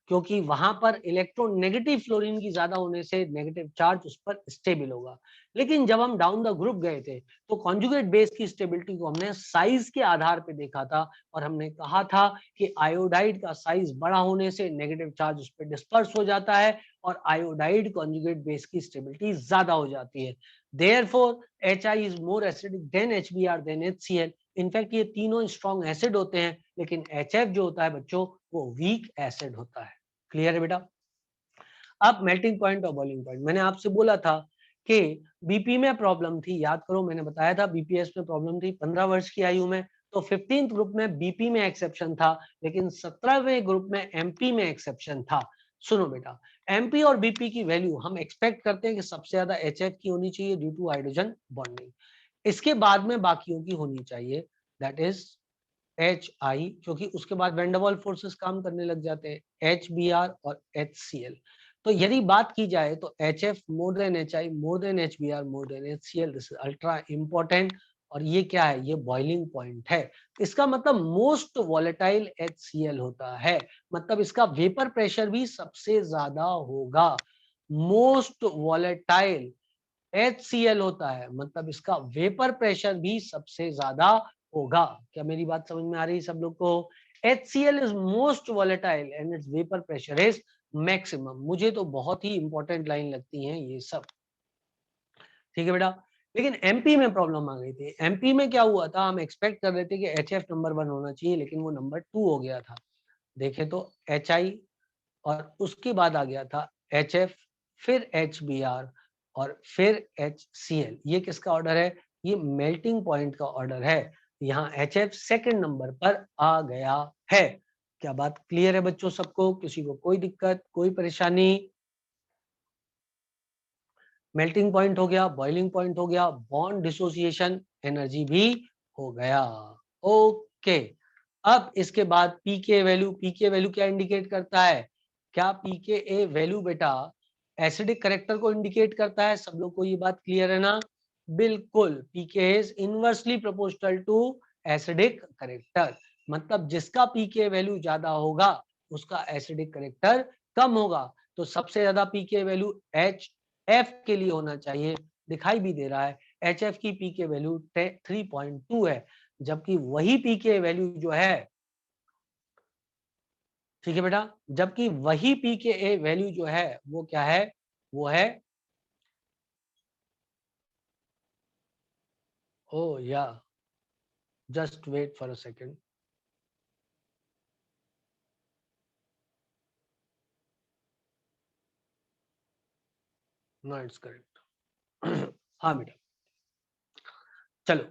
क्योंकि वहां पर इलेक्ट्रोनेगेटिव फ्लोरीन की ज्यादा होने से नेगेटिव चार्ज उस पर स्टेबल होगा। लेकिन जब हम डाउन द ग्रुप गए थे तो कॉन्जुगेट बेस की स्टेबिलिटी को हमने साइज के आधार पे देखा था, और हमने कहा था कि आयोडाइड का साइज बड़ा होने से नेगेटिव चार्ज उस पर डिस्पर्स हो जाता है और आयोडाइड कॉन्जुगेट बेस की स्टेबिलिटी ज्यादा हो जाती है। Therefore, HI is more acidic than HBr than HCl। In fact ये तीनों स्ट्रॉन्ग एसिड होते हैं, लेकिन HF जो होता है बच्चों वो वीक एसिड होता है। क्लियर है बेटा। अब मेल्टिंग पॉइंट और बॉइलिंग पॉइंट, मैंने आपसे बोला था कि बीपी में प्रॉब्लम थी, याद करो मैंने बताया था बीपीएस में प्रॉब्लम थी 15 वर्ष की आयु में। तो 15th ग्रुप में बीपी में एक्सेप्शन था, लेकिन 17वें ग्रुप में एमपी में एक्सेप्शन था। सुनो बेटा, एमपी और बीपी की वैल्यू हम एक्सपेक्ट करते हैं कि सबसे ज्यादा HF की होनी चाहिए ड्यू टू हाइड्रोजन बॉन्डिंग। इसके बाद में बाकियों की होनी चाहिए, दैट इज HI, क्योंकि उसके बाद वेंडरवॉल फोर्सेस काम करने लग जाते हैं, HBr और HCl। तो यदि बात की जाए तो HF more than HI, more than HBr, more than HCl, this is ultra important. और ये क्या है, ये बॉइलिंग पॉइंट है। इसका मतलब मोस्ट वॉलेटाइल HCl होता है, मतलब इसका वेपर प्रेशर भी सबसे ज्यादा होगा। मोस्ट वॉलेटाइल HCl होता है, मतलब इसका वेपर प्रेशर भी सबसे ज्यादा होगा। क्या मेरी बात समझ में आ रही है सब लोग को। HCl is most volatile and it's vapour pressure is maximum. मुझे तो बहुत ही इंपॉर्टेंट लाइन लगती हैं ये सब, ठीक है बेटा। लेकिन एमपी में प्रॉब्लम आ गई थी। एमपी में क्या हुआ था, हम एक्सपेक्ट कर रहे थे कि HF नंबर 1 होना चाहिए, लेकिन वो नंबर 2 हो गया था। देखे तो HI और उसके बाद आ गया था HF, फिर HBr और फिर HCl। ये किसका ऑर्डर है, ये मेल्टिंग पॉइंट का ऑर्डर है। यहाँ HF सेकंड नंबर पर आ गया है। क्या बात क्लियर है बच्चों सबको, किसी को कोई दिक्कत, कोई परेशानी। मेल्टिंग पॉइंट हो गया, बॉइलिंग पॉइंट हो गया, बॉन्ड डिसोसिएशन एनर्जी भी हो गया। ओके, अब इसके बाद पीके वैल्यू। पीके वैल्यू क्या इंडिकेट करता है, क्या पीके वैल्यू बेटा एसिडिक करेक्टर को इंडिकेट करता है। सब लोग को ये बात क्लियर है ना। बिल्कुल, pK is inversely proportional to acidic character. मतलब जिसका पीके वैल्यू ज्यादा होगा उसका एसिडिक करेक्टर कम होगा। तो सबसे ज्यादा पीके वैल्यू HF के लिए होना चाहिए, दिखाई भी दे रहा है। HF की पीके वैल्यू 3.2 है, जबकि वही पीके वैल्यू जो है, ठीक है बेटा, जबकि वही पीके वैल्यू जो है वो क्या है, वो है, oh yeah, just wait for a second. No it's correct. हाँ बेटा, चलो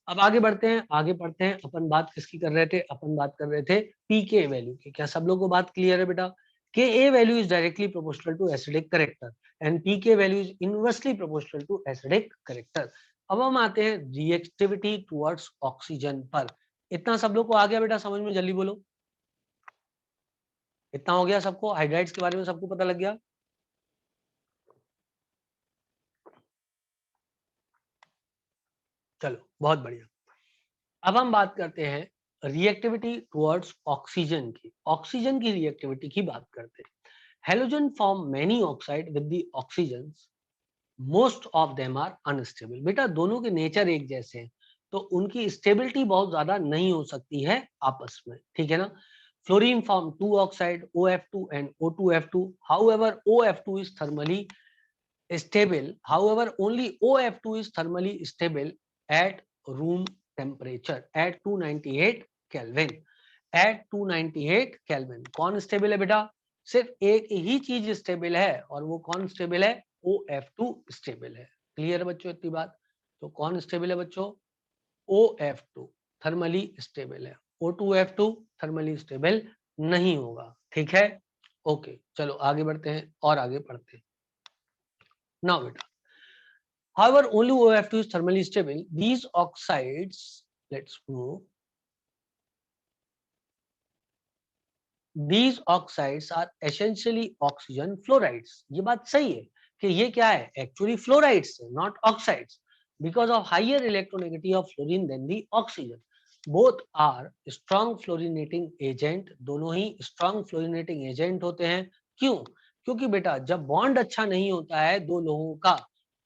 अब आगे बढ़ते हैं, आगे पढ़ते हैं। अपन बात किसकी कर रहे थे? अपन बात कर रहे थे पीके वैल्यू की। क्या सब लोगों को बात क्लियर है बेटा? Ka value is directly proportional to acidic character and pK value is inversely proportional to acidic character. अब हम आते हैं रिएक्टिविटी टुवर्ड्स ऑक्सीजन पर। इतना सब लोग को आ गया बेटा समझ में? जल्दी बोलो, इतना हो गया सबको? हाइड्राइड्स के बारे में सबको पता लग गया? चलो बहुत बढ़िया। अब हम बात करते हैं रिएक्टिविटी टुवर्ड्स ऑक्सीजन की। ऑक्सीजन की रिएक्टिविटी की बात करते हैं। Halogen form many oxide with the oxygens, most of them are unstable. बेटा दोनों के नेचर एक जैसे हैं तो उनकी स्टेबिलिटी बहुत ज्यादा नहीं हो सकती है आपस में, ठीक है ना? Fluorine form two oxide OF2 and O2F2. However, OF2 is thermally stable. However, only OF2 is thermally stable at room temperature at 298 Kelvin. At 298 Kelvin. कौन स्टेबल है बेटा? सिर्फ एक ही चीज स्टेबल है और वो कौन स्टेबल है? OF2 स्टेबल है। क्लियर है बच्चों इतनी बात? तो कौन स्टेबल है बच्चों? OF2 थर्मली स्टेबल है। O2F2 थर्मली स्टेबल नहीं होगा, ठीक है? ओके चलो आगे बढ़ते हैं और आगे पढ़ते हैं। नाउ बेटा, however only OF2 is thermally stable. These oxides, let's move. These oxides are essentially oxygen fluorides. ये बात सही है कि ये क्या है? Actually fluorides है, not oxides, because of higher electronegativity of fluorine than the oxygen. Both are strong fluorinating agent. दोनों ही strong fluorinating agent होते हैं। क्यों? क्योंकि बेटा जब बॉन्ड अच्छा नहीं होता है दो लोगों का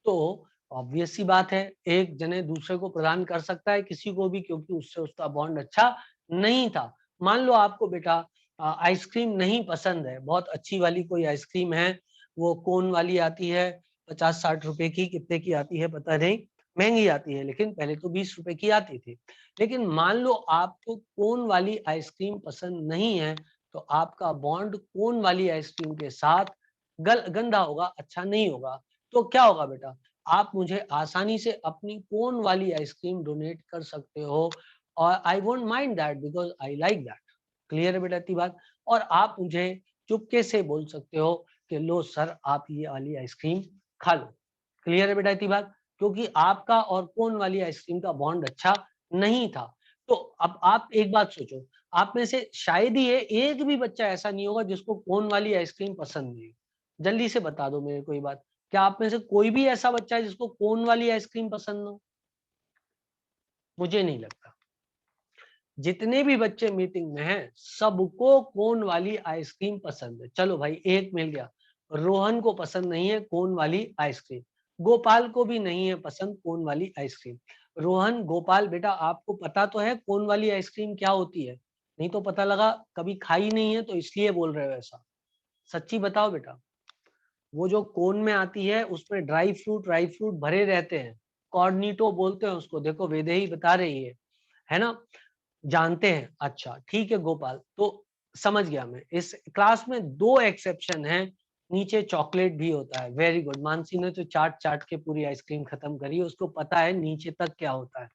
तो ऑब्वियस सी बात है एक जने दूसरे को प्रदान कर सकता है किसी को भी, क्योंकि उससे उसका बॉन्ड अच्छा नहीं था। मान लो आपको बेटा आइसक्रीम नहीं पसंद है, बहुत अच्छी वाली कोई आइसक्रीम है, वो कोन वाली आती है 50-60 रुपए की, कितने की आती है पता नहीं, महंगी आती है, लेकिन पहले तो 20 रुपए की आती थी। लेकिन मान लो आपको कोन वाली आइसक्रीम पसंद नहीं है तो आपका बॉन्ड कोन वाली आइसक्रीम के साथ गंदा होगा, अच्छा नहीं होगा। तो क्या होगा बेटा? आप मुझे आसानी से अपनी कोन वाली आइसक्रीम डोनेट कर सकते हो और I won't mind that because I like that. Clear है बेटा इतनी बात? और आप मुझे चुपके से बोल सकते हो कि लो सर आप ये वाली आइसक्रीम खा लो। क्लियर है बेटा इतनी बात? क्योंकि आपका और कोन वाली आइसक्रीम का बॉन्ड अच्छा नहीं था। तो अब आप एक बात सोचो, आप में से शायद ही एक भी बच्चा ऐसा नहीं होगा जिसको कोन वाली आइसक्रीम पसंद नहीं। जल्दी से बता दो मेरे को ये बात, क्या आप में से कोई भी ऐसा बच्चा है जिसको कोन वाली आइसक्रीम पसंद हो? मुझे नहीं लगता। जितने भी बच्चे मीटिंग में हैं सबको कोन वाली आइसक्रीम पसंद है। चलो भाई एक मिल गया, रोहन को पसंद नहीं है कोन वाली आइसक्रीम, गोपाल को भी नहीं है पसंद कोन वाली आइसक्रीम। रोहन गोपाल बेटा आपको पता तो है कोन वाली आइसक्रीम क्या होती है? नहीं तो पता लगा कभी खाई नहीं है तो इसलिए बोल रहे हो ऐसा। सच्ची बताओ बेटा, वो जो कोन में आती है उसमें ड्राई फ्रूट भरे रहते हैं, कॉर्निटो बोलते हैं उसको, देखो वेदेही बता रही है ना? जानते हैं? अच्छा ठीक है गोपाल, तो समझ गया मैं। इस क्लास में दो एक्सेप्शन हैं, नीचे चॉकलेट भी होता है। वेरी गुड, मानसी ने तो चाट चाट के पूरी आइसक्रीम खत्म करी, उसको पता है नीचे तक क्या होता है।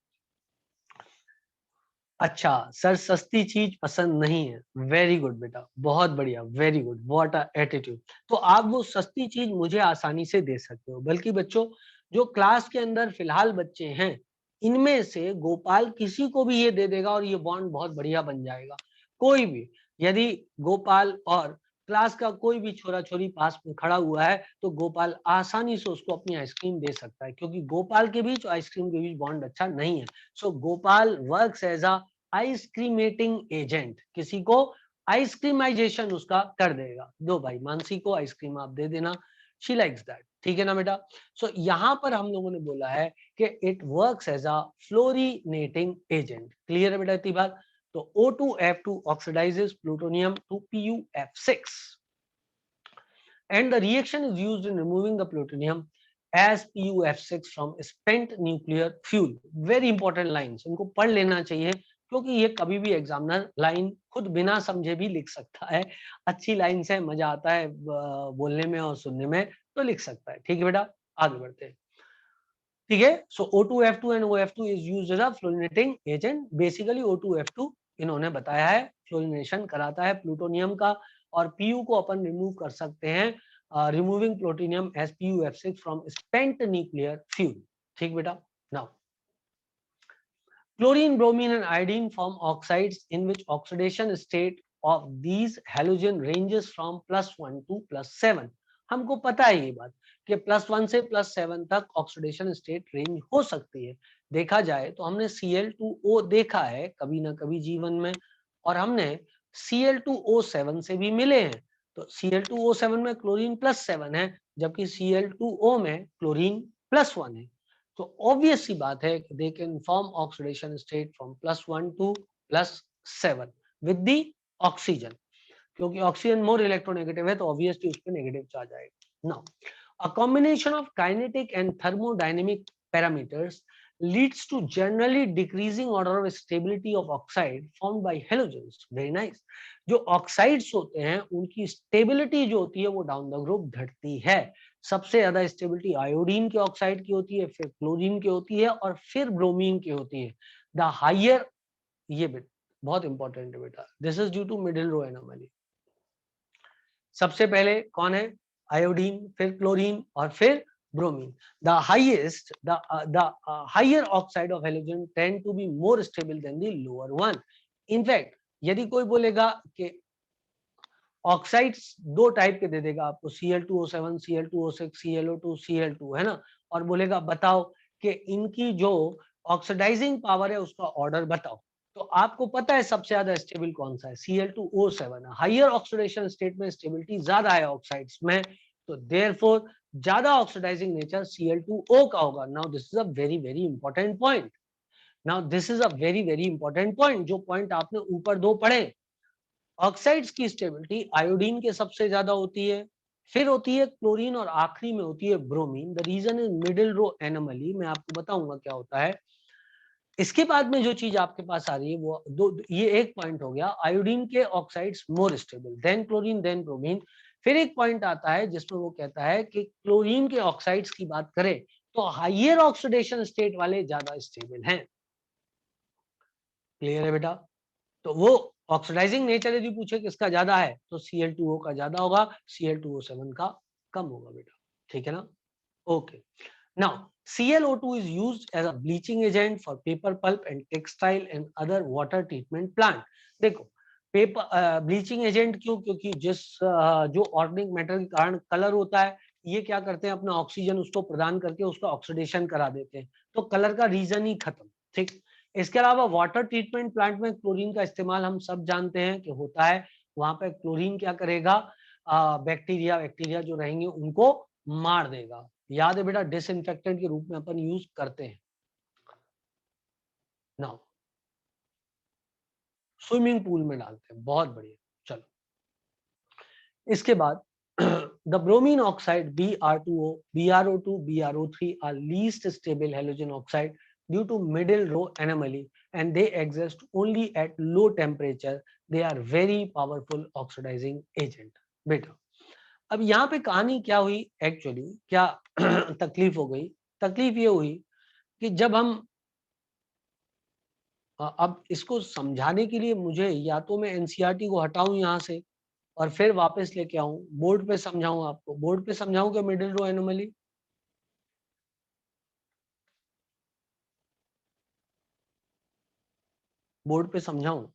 अच्छा सर सस्ती चीज पसंद नहीं है, वेरी गुड बेटा, बहुत बढ़िया, very good, what a attitude. तो आप वो सस्ती चीज मुझे आसानी से दे सकते हो। बल्कि बच्चों जो क्लास के अंदर फिलहाल बच्चे हैं इनमें से गोपाल किसी को भी ये दे देगा और ये बॉन्ड बहुत बढ़िया बन जाएगा। कोई भी, यदि गोपाल और क्लास का कोई भी छोरा छोरी पास में खड़ा हुआ है तो गोपाल आसानी से उसको अपनी आइसक्रीम दे सकता है, क्योंकि गोपाल के बीच और आइसक्रीम के बीच बॉन्ड अच्छा नहीं है। सो गोपाल वर्क्स एज अ आइसक्रीमेटिंग एजेंट, किसी को आइसक्रीमाइजेशन उसका कर देगा। दो भाई मानसी को आइसक्रीम आप दे देना, शी लाइक्स दैट, ठीक है ना बेटा? सो यहाँ पर हम लोगों ने बोला है कि it works as a fluorinating agent. Clear है बेटा इतनी बात? तो O2F2 oxidizes plutonium to PuF6 and the reaction is used in removing the plutonium as PuF6 from spent nuclear fuel. Very important lines, इनको पढ़ लेना चाहिए क्योंकि ये कभी भी एग्जामिनर लाइन खुद बिना समझे भी लिख सकता है। अच्छी लाइन से मजा आता है बोलने में और सुनने में, तो लिख सकता है। ठीक है बेटा, आगे बढ़ते हैं। ठीक है, so O2F2 and OF2 is used as a fluorinating agent. Basically O2F2 इन्होंने बताया है फ्लोरीनेशन कराता है प्लूटोनियम का, और Pu को अपन रिमूव कर सकते हैं removing plutonium as PuF6 from spent nuclear fuel. ठीक बेटा, now chlorine, bromine and iodine form oxides in which oxidation state of these halogen ranges from +1 to +7। हमको पता है ये बात कि +1 से +7 तक ऑक्सीडेशन स्टेट रेंज हो सकती है। देखा जाए तो हमने Cl2O देखा है कभी ना कभी जीवन में, और हमने Cl2O7 से भी मिले हैं। तो Cl2O7 में क्लोरीन +7 है, जबकि Cl2O में क्लोरीन +1 है। तो ऑब्वियस सी बात है कि they can form oxidation state from +1 to +7 with the oxygen, क्योंकि ऑक्सीजन मोर इलेक्ट्रोनेगेटिव है तो ऑब्वियसली उस पर नेगेटिव चार्ज आएगा। Now a combination of kinetic and thermodynamic parameters leads to generally decreasing order of stability of oxide formed by halogens। very nice। जो oxides होते हैं उनकी स्टेबिलिटी जो होती है वो डाउन द ग्रुप घटती है। सबसे ज्यादा स्टेबिलिटी आयोडीन के ऑक्साइड की होती है, फिर क्लोरीन की होती है, और फिर ब्रोमीन की होती है। द हायर, ये बिट बहुत इंपॉर्टेंट है बेटा, this is due to middle row anomaly. सबसे पहले कौन है? आयोडीन, फिर क्लोरीन और फिर bromine। The higher oxide of halogen tend to be more stable than the lower one। In fact, यदि कोई बोलेगा कि ऑक्साइड्स दो टाइप के दे देगा आपको, Cl2O7, Cl2O6, ClO2, Cl2, है ना, और बोलेगा बताओ कि इनकी जो ऑक्सीडाइजिंग पावर है उसका ऑर्डर बताओ, तो आपको पता है सबसे ज्यादा स्टेबल कौन सा है? Cl2O7। हाइयर ऑक्सीडेशन स्टेट में स्टेबिलिटी ज्यादा है ऑक्साइड्स में, तो देयरफॉर ज्यादा ऑक्सीडाइजिंग नेचर Cl2O का होगा। Now this is a very very important point. Now this is a very very important point, जो पॉइंट आपने ऊपर दो पढ़े। ऑक्साइड्स की स्टेबिलिटी आयोडीन के सबसे ज्यादा होती है, फिर होती है क्लोरीन, और आखिरी में होती है bromine. The reason is middle row anomaly. मैं आपको बताऊंगा क्या होता है। इसके बाद में जो चीज आपके पास आ रही है वो दो, ये एक पॉइंट हो गया, आयोडीन के oxides more stable than chlorine than bromine. फिर एक पॉइंट आता है जिसमें वो कहता है कि क्लोरीन के ऑक्साइड्स की बात करें तो हाइयर ऑक्सीडेशन स्टेट वाले ज्यादा स्टेबल हैं। क्लियर है बेटा? तो वो ऑक्सीडाइजिंग नेचर यदि पूछे किसका ज्यादा है तो Cl2O का ज्यादा होगा, Cl2O7 का कम होगा बेटा। ठीक है ना? Okay. Now ClO2 is used as a bleaching agent for paper pulp and textile and other water treatment plant। देखो पेपर ब्लीचिंग एजेंट क्यों? क्योंकि जो ऑर्गेनिक मैटर के कारण कलर होता है, ये क्या करते हैं, अपना ऑक्सीजन उसको प्रदान करके उसका ऑक्सीडेशन करा देते हैं, तो कलर का रीजन ही खत्म। ठीक। इसके अलावा वाटर ट्रीटमेंट प्लांट में क्लोरीन का इस्तेमाल हम सब जानते हैं कि होता है। वहां पर क्लोरीन क्या करेगा? बैक्टीरिया जो रहेंगे उनको मार देगा। याद है बेटा, डिसइंफेक्टेंट के रूप में अपन यूज करते हैं। नाउ स्विमिंग पूल में डालते हैं, बहुत बढ़िया। चलो इसके बाद the bromine oxide Br2O, BrO2, BrO3 are least stable halogen oxide due to middle row anomaly and they exist only at low temperature. They are very powerful oxidizing agent. बेटा अब यहाँ पे कहानी क्या हुई, एक्चुअली क्या तकलीफ हो गई? तकलीफ ये हुई कि जब हम अब इसको समझाने के लिए मुझे या तो मैं एनसीईआरटी को हटाऊं यहाँ से और फिर वापस लेके आऊं, बोर्ड पे समझाऊं आपको, बोर्ड पे समझाऊं कि मिडिल रो एनोमली, बोर्ड पे समझाऊं?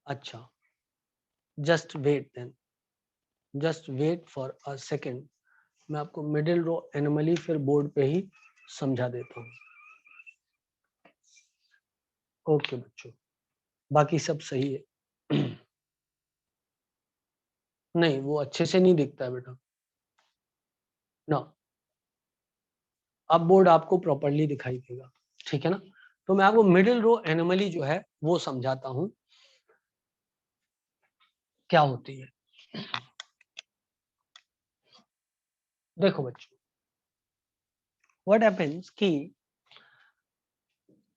अच्छा, just wait then, just wait for a second, मैं आपको मिडिल रो एनोमली फिर बोर्ड पे ही समझा देता हूँ। ओके बच्चों, बाकी सब सही है? नहीं, वो अच्छे से नहीं दिखता है बेटा ना, अब बोर्ड आपको प्रॉपर्ली दिखाई देगा। ठीक है ना? तो मैं आपको मिडिल रो एनोमली जो है वो समझाता हूं क्या होती है। देखो बच्चों, व्हाट हैपेंस कि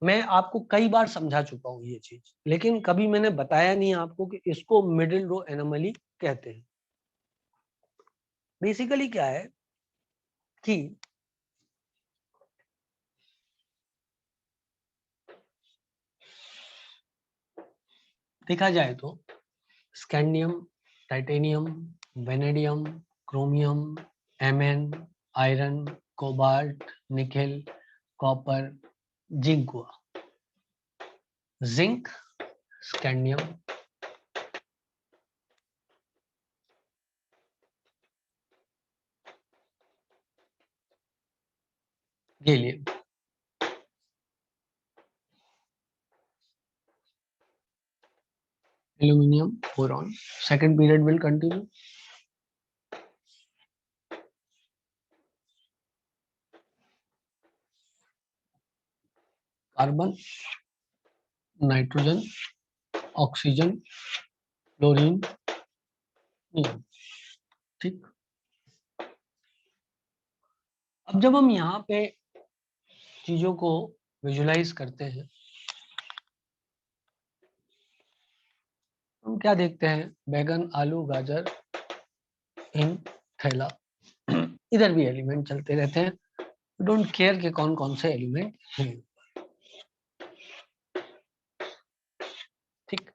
मैं आपको कई बार समझा चुका हूं ये चीज, लेकिन कभी मैंने बताया नहीं आपको कि इसको मिडिल रो एनोमली कहते हैं। बेसिकली क्या है कि देखा जाए तो scandium, titanium, vanadium, chromium, M N, iron, cobalt, nickel, copper, zinc हुआ। Zinc, scandium, gallium, aluminium, boron. Second period will continue. Carbon, nitrogen, oxygen, chlorine, neon. ठीक। अब जब हम यहाँ पे चीजों को विजुलाइज करते हैं, हम क्या देखते हैं? बैगन, आलू, गाजर, इन, थैला। इधर भी एलिमेंट चलते रहते हैं, डोंट केयर कि कौन कौन से एलिमेंट हैं। ठीक।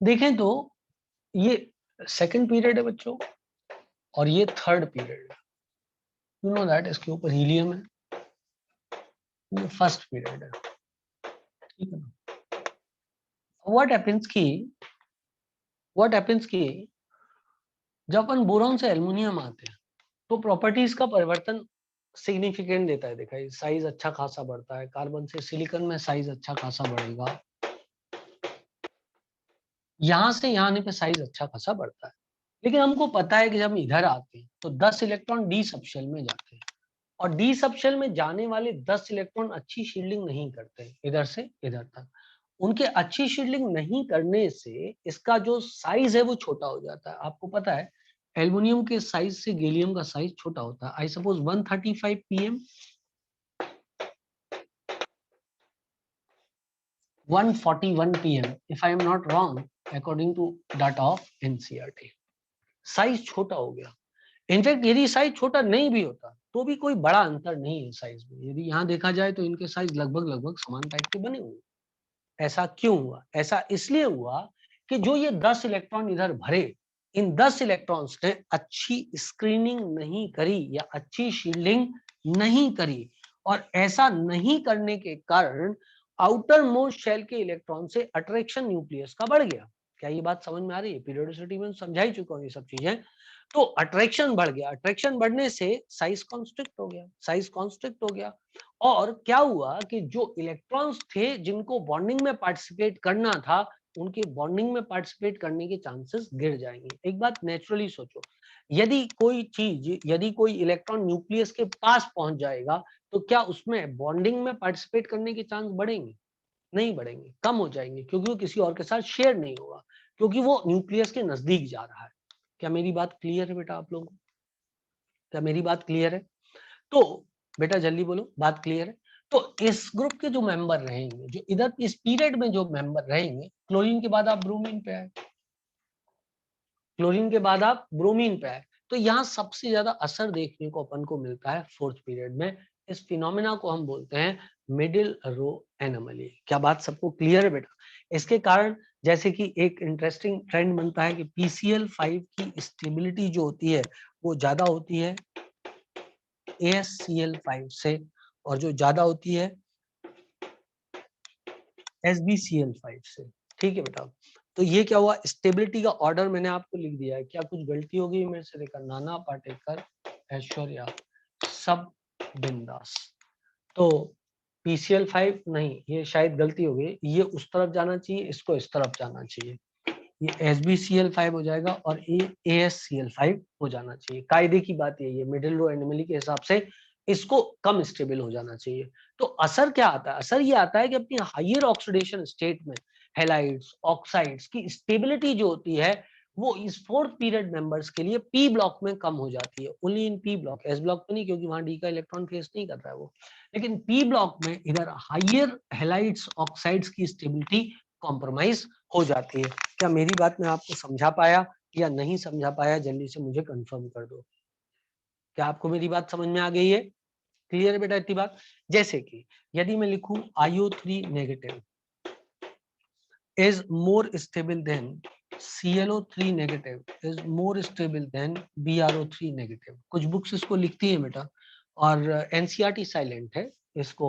देखें तो ये सेकंड पीरियड है बच्चों, और ये थर्ड पीरियड है। यू नो दैट इसके ऊपर हीलियम है। ये फर्स्ट पीरियड है। ठीक है ना? व्हाट हैपेंस की जब अपन बोरॉन से एल्युमिनियम आते हैं तो प्रॉपर्टीज का परिवर्तन सिग्निफिकेंट देता है। देखा, साइज अच्छा खासा बढ़ता है। कार्बन से सिलिकॉन में साइज अच्छा खासा बढ़ेगा, यहां से यहां आने पे साइज अच्छा खासा बढ़ता है। लेकिन हमको पता है कि जब हम इधर आते हैं तो 10 इलेक्ट्रॉन डी सबशेल में जाते हैं, और डी सबशेल में जाने वाले 10 इलेक्ट्रॉन अच्छी शील्डिंग नहीं करते इधर से इधर तक। उनके अच्छी शील्डिंग नहीं करने से इसका जो साइज है वो छोटा हो जाता है। आपको पता है एल्युमिनियम के साइज से गैलियम का साइज छोटा होता है। I suppose 135 pm, 141 pm if I am not wrong according to data of NCERT। Size छोटा हो गया। इनफैक्ट यदि साइज छोटा नहीं भी होता तो भी कोई बड़ा अंतर नहीं है साइज में। यदि यहाँ देखा जाए तो इनके साइज लगभग लगभग समान टाइप के बने हुए। ऐसा क्यों हुआ? ऐसा इसलिए हुआ कि जो ये 10 इलेक्ट्रॉन इधर भरे, इन 10 इलेक्ट्रॉन्स ने अच्छी स्क्रीनिंग नहीं करी या अच्छी शील्डिंग नहीं करी, और ऐसा नहीं करने के कारण आउटर मोस्ट शेल के इलेक्ट्रॉन से अट्रैक्शन न्यूक्लियस का बढ़ गया। क्या ये बात समझ में आ रही है? पीरियोडिसिटी में समझा ही चुका हूं ये सब चीजें। तो अट्रैक्शन बढ़ गया, अट्रैक्शन बढ़ने से साइज कॉन्स्ट्रिक्ट हो गया, साइज कॉन्स्ट्रिक्ट हो गया। और क्या हुआ कि जो इलेक्ट्रॉन्स थे जिनको बॉन्डिंग में पार्टिसिपेट करना था, उनके बॉन्डिंग में पार्टिसिपेट करने के चांसेस गिर जाएंगे। एक बात नेचुरली सोचो, यदि कोई इलेक्ट्रॉन न्यूक्लियस के पास पहुंच जाएगा तो क्या उसमें बॉन्डिंग में पार्टिसिपेट करने के चांस बढ़ेंगे? नहीं बढ़ेंगे, कम हो जाएंगे, क्योंकि वो किसी और के साथ शेयर नहीं होगा, क्योंकि वो न्यूक्लियस के नजदीक जा रहा है। क्या मेरी बात क्लियर है बेटा आप लोगों को? क्या मेरी बात क्लियर है? तो बेटा जल्दी बोलो, बात क्लियर है? तो इस ग्रुप के जो मेंबर रहेंगे, जो इधर इस पीरियड में जो मेंबर रहेंगे, क्लोरीन के बाद आप ब्रोमीन पे आए, क्लोरीन के बाद आप ब्रोमीन पे आए, तो यहाँ सबसे ज्यादा असर देखने को अपन को मिलता है फोर्थ पीरियड में। इस फिनोमेना को हम बोलते हैं मिडिल रो एनोमली। क्या बात सबको क्लियर है बेटा? इसके कारण जैसे कि एक इंटरेस्टिंग ट्रेंड बनता है कि PCl5 की स्टेबिलिटी जो होती है वो ज्यादा होती है AsCl5 से, और जो ज्यादा होती है SbCl5 से। ठीक है बेटा? तो ये क्या हुआ, स्टेबिलिटी का ऑर्डर मैंने आपको लिख दिया है। क्या कुछ गलती हो गई मेरे से? देखा, नाना पाटेकर, ऐश्वर्या, सब बिंदास। तो PCl5 नहीं, ये शायद गलती हो गई, ये उस तरफ जाना चाहिए, इसको इस तरफ जाना चाहिए। ये SbCl5 हो जाएगा और AsCl5 हो जाना चाहिए। कायदे की बात यही है, मिडिल रो एनोमली के हिसाब से इसको कम स्टेबल हो जाना चाहिए। तो असर क्या आता है? असर ये आता है कि अपनी हायर ऑक्सीडेशन स्टेट में हैलाइड्स, ऑक्साइड्स की स्टेबिलिटी जो होती है वो इस फोर्थ पीरियड मेंबर्स के लिए पी ब्लॉक में कम हो जाती है, only in P block, S block में नहीं, क्योंकि वहां डी का इलेक्ट्रॉन फेस नहीं कर रहा है वो। लेकिन पी ब्लॉक में इधर हायर हैलाइड्स ऑक्साइड्स की स्टेबिलिटी कॉम्प्रोमाइज हो जाती है। क्या मेरी बात मैं आपको समझा पाया या नहीं समझा पाया, जल्दी से मुझे कंफर्म कर दो। क्या आपको मेरी बात समझ में आ गई है? क्लियर है बेटा इतनी बात? जैसे कि यदि मैं लिखूं IO3 negative is more stable than ClO3 negative is more stable than BrO3 negative। कुछ बुक्स इसको लिखती है बेटा, और एनसीईआरटी साइलेंट है इसको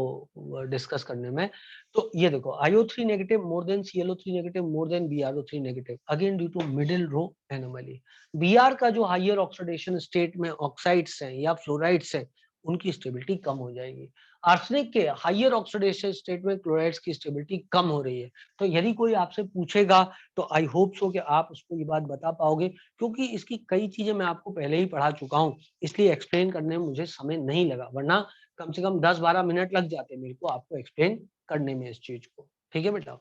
डिस्कस करने में। तो ये देखो IO3 negative more than ClO3 negative more than BrO3 negative, again due to middle row anomaly. Br का जो हायर ऑक्सीडेशन स्टेट में ऑक्साइड्स हैं या फ्लोराइड्स हैं, उनकी स्टेबिलिटी कम हो जाएगी। आर्सेनिक के हायर ऑक्सीडेशन स्टेट में क्लोराइड्स की स्टेबिलिटी कम हो रही है। तो यदि कोई आपसे पूछेगा तो आई होप सो कि आप उसको ये बात बता पाओगे, क्योंकि इसकी कई चीजें मैं आपको पहले ही पढ़ा चुका हूं, इसलिए एक्सप्लेन करने में मुझे समय नहीं लगा, वरना कम से कम 10-12 मिनट लग जाते मेरे को आपको एक्सप्लेन करने में इस चीज को। ठीक है बेटा?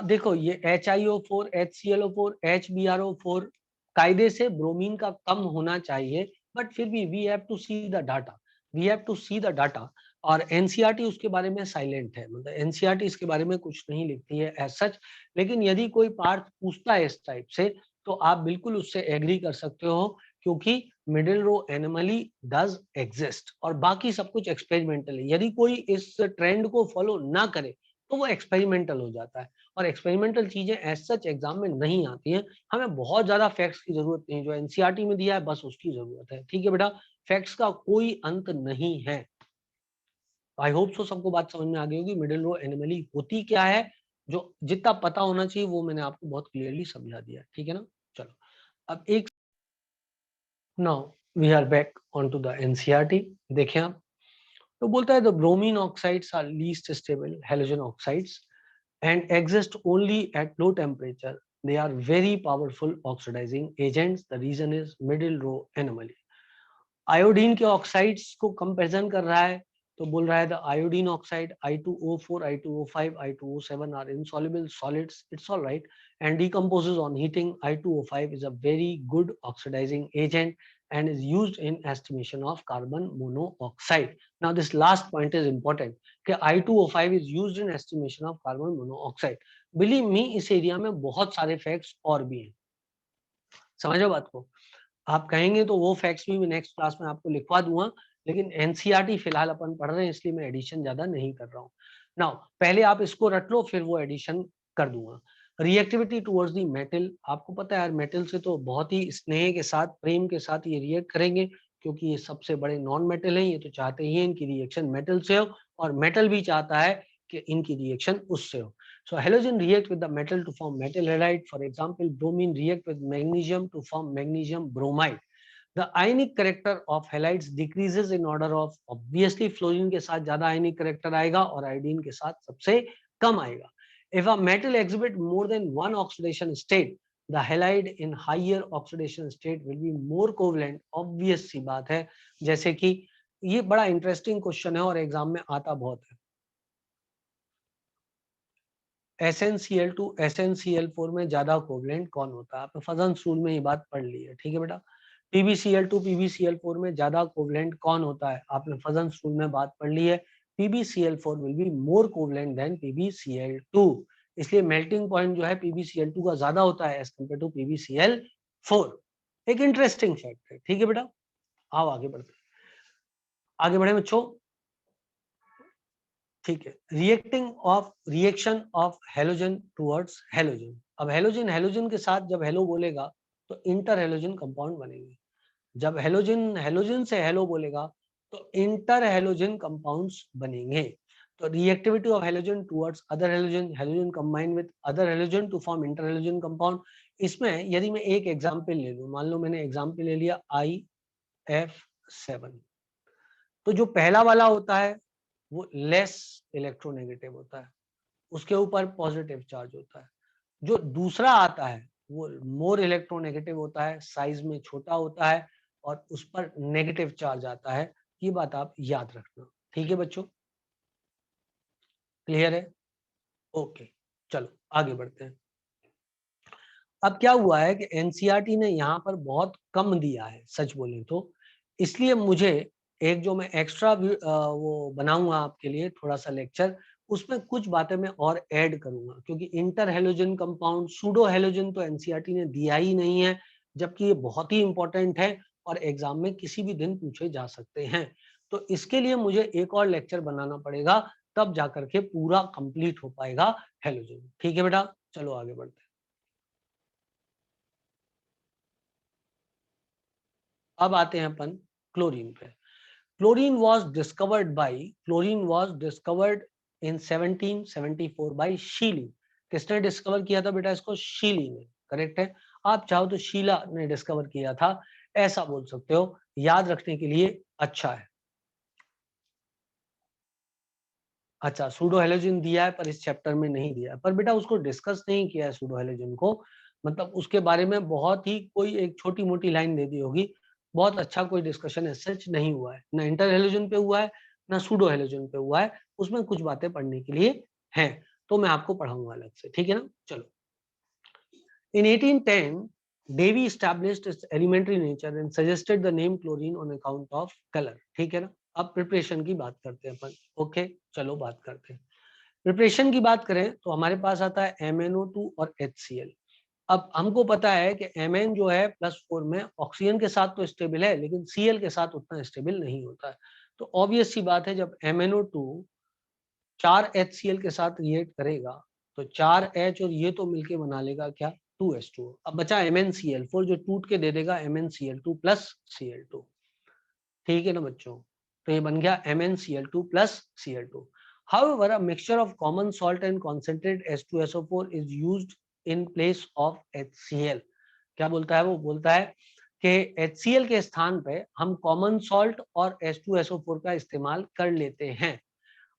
देखो ये HiO4, HClO4, HbRO4 कायदे से ब्रोमीन का कम होना चाहिए, बट फिर भी we have to see the data, we have to see the data. और एनसीईआरटी उसके बारे में साइलेंट है, मतलब एनसीईआरटी इसके बारे में कुछ नहीं लिखती है एज सच। लेकिन यदि कोई पार्ट पूछता है इस टाइप से, तो आप बिल्कुल उससे एग्री कर सकते हो, क्योंकि middle row anomaly does exist और बाकी सब कुछ एक्सपेरिमेंटल है। यदि कोई इस ट्रेंड को फॉलो ना करे तो वो एक्सपेरिमेंटल हो जाता है, और एक्सपेरिमेंटल चीजें एज सच एग्जाम में नहीं आती हैं। हमें बहुत ज्यादा फैक्ट्स की जरूरत नहीं, जो एनसीईआरटी में दिया है बस उसकी जरूरत है। ठीक है बेटा? फैक्ट्स का कोई अंत नहीं है। आई होप सो सबको बात समझ में आ गई होगी मिडिल रो एनोमली होती क्या है, जो जितना पता होना चाहिए वो मैंने आपको बहुत क्लियरली समझा दिया। ठीक है ना? चलो अब एक, now we are back on to the NCERT. देखें आप, तो बोलता है the bromine oxides are least stable halogen oxides and exist only at low temperature. They are very powerful oxidizing agents. The reason is middle row anomaly. Iodine के oxides को comparison कर रहा है, तो बोल रहा है the iodine oxide I2O4, I2O5, I2O7 are insoluble solids. It's all right and decomposes on heating. I2O5 is a very good oxidizing agent and is used in estimation of carbon monoxide. Now this last point is important कि I2O5 is used in estimation of carbon monoxide. Believe me, इस area में बहुत सारे facts और भी हैं। समझो बात को? आप कहेंगे तो वो फैक्ट्स भी मैं नेक्स्ट क्लास में आपको लिखवा दूंगा, लेकिन एनसीईआरटी फिलहाल अपन पढ़ रहे हैं इसलिए मैं एडिशन ज्यादा नहीं कर रहा हूँ। नाउ पहले आप इसको रट लो, फिर वो एडिशन कर दूंगा। रिएक्टिविटी टुवर्ड्स दी मेटल, आपको पता है यार मेटल से तो बहुत ही स्नेह के साथ, प्रेम के साथ ये रिएक्ट करेंगे, क्योंकि ये सबसे बड़े नॉन मेटल हैं। ये तो चाहते ही हैं इनकी रिएक्शन मेटल से हो, और मेटल भी चाहता है कि इनकी रिएक्शन उससे हो। So halogen react with the metal to form metal halide. For example, bromine react with magnesium to form magnesium bromide. The ionic character of halides decreases in order of, obviously fluorine के साथ ज्यादा ionic character आएगा और iodine के साथ सबसे कम आएगा। If a metal exhibit more than one oxidation state, the halide in higher oxidation state will be more covalent. Obvious सी बात है, जैसे कि ये बड़ा इंटरेस्टिंग क्वेश्चन है और एग्जाम में आता बहुत है। SnCl2 SnCl4 में ज्यादा कोवलेंट कौन होता है? आपने फजन्स रूल में ये बात पढ़ ली है। ठीक है बेटा? PbCl2 PbCl4 में ज्यादा कोवलेंट कौन होता है? आपने फजन्स रूल में बात पढ़ ली है। PbCl4 will be more covalent than PbCl2, इसलिए मेल्टिंग पॉइंट जो है PbCl2 का ज्यादा होता है एज कम्पेयर टू PbCl4। एक इंटरेस्टिंग फैक्ट है। ठीक है बेटा? आओ आगे बढ़ते, आगे बढ़े बच्चों। ठीक है, reaction of halogen towards halogen. अब हेलोजन हेलोजन के साथ जब हेलो बोलेगा तो इंटर हेलोजन कंपाउंड बनेंगे। जब हेलोजन हेलोजन से हेलो बोलेगा तो इंटर हेलोजन कंपाउंड्स बनेंगे। तो reactivity of halogen towards other halogen, halogen combine with other halogen to form inter halogen compound. इसमें यदि मैं एक एग्जांपल ले लूं, मान लो मैंने एग्जांपल ले लिया IF7, तो जो पहला वाला होता है वो लेस इलेक्ट्रोनेगेटिव होता है, उसके ऊपर पॉजिटिव चार्ज होता है। जो दूसरा आता है वो मोर इलेक्ट्रोनेगेटिव होता है, साइज में छोटा होता है और उस पर नेगेटिव चार्ज आता है। ये बात आप याद रखना। ठीक है बच्चों? क्लियर है? ओके, चलो आगे बढ़ते हैं। अब क्या हुआ है कि एनसीईआरटी ने यहाँ पर बहुत कम दिया है सच बोले तो, इसलिए मुझे एक जो मैं एक्स्ट्रा वो बनाऊंगा आपके लिए थोड़ा सा लेक्चर, उसमें कुछ बातें मैं और ऐड करूंगा, क्योंकि inter halogen compound, pseudo halogen तो एनसीईआरटी ने दिया ही नहीं है, जबकि ये बहुत ही इंपॉर्टेंट है और एग्जाम में किसी भी दिन पूछे जा सकते हैं। तो इसके लिए मुझे एक और लेक्चर बनाना पड़ेगा, तब जाकर के पूरा कंप्लीट हो पाएगा हेलोजन। ठीक है बेटा, चलो आगे बढ़ते हैं। अब आते हैं अपन क्लोरीन पे। Chlorine was discovered in 1774 by Scheele. किसने डिस्कवर किया था बेटा इसको? शीली ने, करेक्ट है। आप चाहो तो शीला ने डिस्कवर किया था, ऐसा बोल सकते हो, याद रखने के लिए अच्छा है। अच्छा, सूडो हेलोजन दिया है पर इस चैप्टर में नहीं दिया है, पर बेटा उसको डिस्कस नहीं किया है सूडो हेलोजन को, मतलब उसके बारे में बहुत ही कोई एक छोटी मोटी लाइन दे दी होगी, बहुत अच्छा कोई डिस्कशन है सच नहीं हुआ है, ना इंटर हेलोजन पे हुआ है ना सूडो हेलोजन पे हुआ है, उसमें कुछ बातें पढ़ने के लिए हैं, तो मैं आपको पढ़ाऊंगा अलग से, ठीक है ना। चलो, in 1810 Davy established its elementary nature and suggested the name chlorine on account of color। ठीक है ना। अब प्रिपरेशन की बात करते हैं अपन। ओके, चलो बात करते हैं। प्रिपरेशन की बात करें तो हमारे पास आता है MnO2 और HCl। अब हमको पता है कि Mn जो है +4 में ऑक्सीजन के साथ तो स्टेबल है, लेकिन Cl के साथ उतना स्टेबल नहीं होता है। तो ऑब्वियस सी बात है, जब MnO2 4 HCl के साथ रिएक्ट करेगा तो 4 H और ये तो मिलके बना लेगा क्या? 2H2O। अब बचा MnCl4 जो टूट के दे देगा MnCl2 प्लस Cl2। ठीक है ना बच्चों, तो ये बन गया MnCl2 plus Cl2। However, a mixture of common salt and concentrated H2SO4 is used in place of HCl। क्या बोलता है वो? बोलता है कि HCl के स्थान पे हम कॉमन सॉल्ट और H2SO4 का इस्तेमाल कर लेते हैं।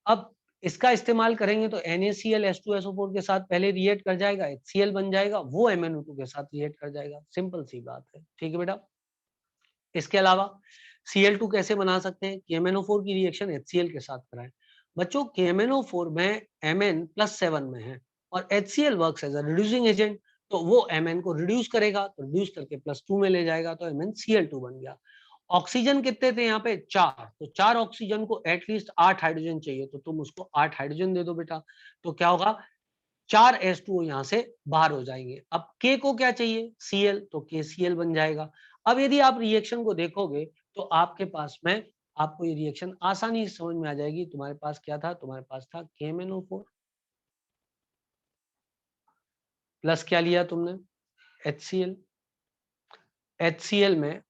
अब इसका इस्तेमाल करेंगे तो NaCl H2SO4 के साथ पहले रिएक्ट कर जाएगा, HCl बन जाएगा, वो MnO2 के साथ रिएक्ट कर जाएगा, सिंपल सी बात है। ठीक है बेटा। इसके अलावा Cl2 कैसे बना सकते हैं? KMnO4 की रिएक्शन HCl के साथ कराएं। बच्चों KMnO4 में Mn+7 में है और HCl works as a reducing agent, तो वो Mn को रिड्यूस करेगा, तो रिड्यूस करके +2 में ले जाएगा, तो MnCl2 बन गया। ऑक्सीजन कितने थे यहाँ पे? 4, तो 4 ऑक्सीजन को एटलीस्ट 8 हाइड्रोजन चाहिए, तो तुम उसको 8 हाइड्रोजन दे दो बेटा, तो क्या होगा? 4 H2O यहाँ से बाहर हो जाएंगे। अब K को क्या चाहिए? Cl, तो KCl बन जाएगा। अब यदि आप रिएक्शन को देखोगे तो आपके पास में आपको ये रिएक्शन आसानी से समझ में आ जाएगी। तुम्हारे पास क्या था? तुम्हारे पास था KMnO4 प्लस क्या लिया तुमने? HCl। HCl में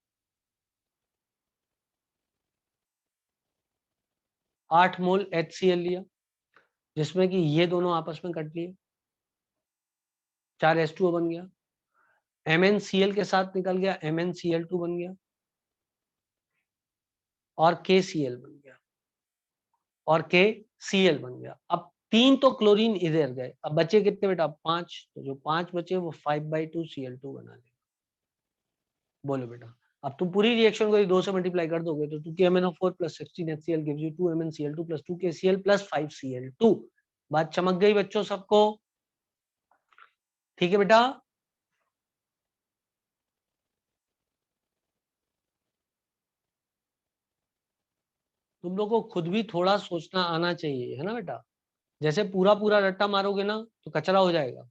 8 मोल HCl लिया, जिसमें कि ये दोनों आपस में कट लिए, 4 H2O बन गया। MnCl के साथ निकल गया, MnCl2 बन गया और KCl बन गया और KCl बन गया। अब 3 तो क्लोरीन इधर गए, अब बचे कितने बेटा? 5, तो जो 5 बचे वो 5/2 Cl2 बना देगा। बोलो बेटा, अब तुम पूरी रिएक्शन को 2 से मल्टीप्लाई कर दोगे तो 2KMnO4 plus 16HCl gives you 2MnCl2 plus 2KCl plus 5Cl2। बात चमक गई बच्चों सबको? ठीक है बेटा। तुम लोग को खुद भी थोड़ा सोचना आना चाहिए, है ना बेटा। जैसे पूरा पूरा रट्टा मारोगे ना तो कचरा हो जाएगा,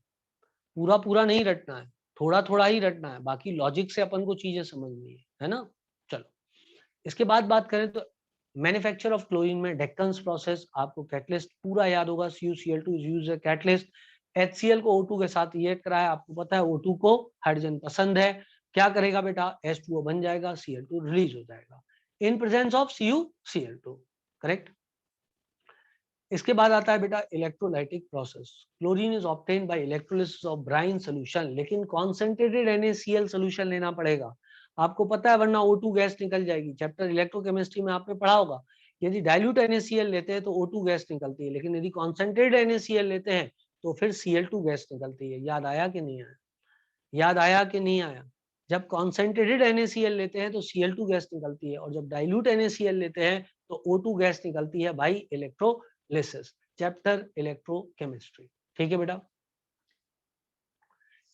पूरा पूरा नहीं रटना है, थोड़ा थोड़ा ही रटना है, बाकी लॉजिक से अपन को चीजें समझनी है ना। चलो, इसके बाद बात करें तो मैन्युफैक्चर ऑफ क्लोरीन में डेक्कन्स प्रोसेस, आपको कैटलिस्ट पूरा याद होगा, CuCl2 is used as catalyst. HCl को O2 के साथ रिएक्ट कराया, आपको पता है O2 को हाइड्रोजन पसंद है, क्या करेगा बेटा? H2O बन जाएगा, Cl2 रिलीज हो जाएगा in presence of CuCl2, correct. इसके बाद आता है बेटा electrolytic process. Chlorine is obtained by electrolysis of brine solution, लेकिन कॉन्सेंट्रेटेड NaCl सॉल्यूशन लेना पड़ेगा, आपको पता है, वरना O2 गैस निकल जाएगी। चैप्टर इलेक्ट्रोकेमिस्ट्री में आपने पढ़ा होगा, यदि डाइल्यूट NaCl लेते हैं तो O2 गैस निकलती है, लेकिन यदि कॉन्सेंट्रेटेड NaCl लेते हैं तो फिर Cl2 गैस निकलती है। याद आया कि नहीं आया? याद आया कि नहीं आया? जब कॉन्सेंट्रेटेड NaCl लेते हैं तो Cl2 गैस निकलती है, और जब डाइल्यूट NaCl लेते हैं तो O2 गैस निकलती है भाई, इलेक्ट्रोलिसिस। Chapter electrochemistry. ठीक है बेटा।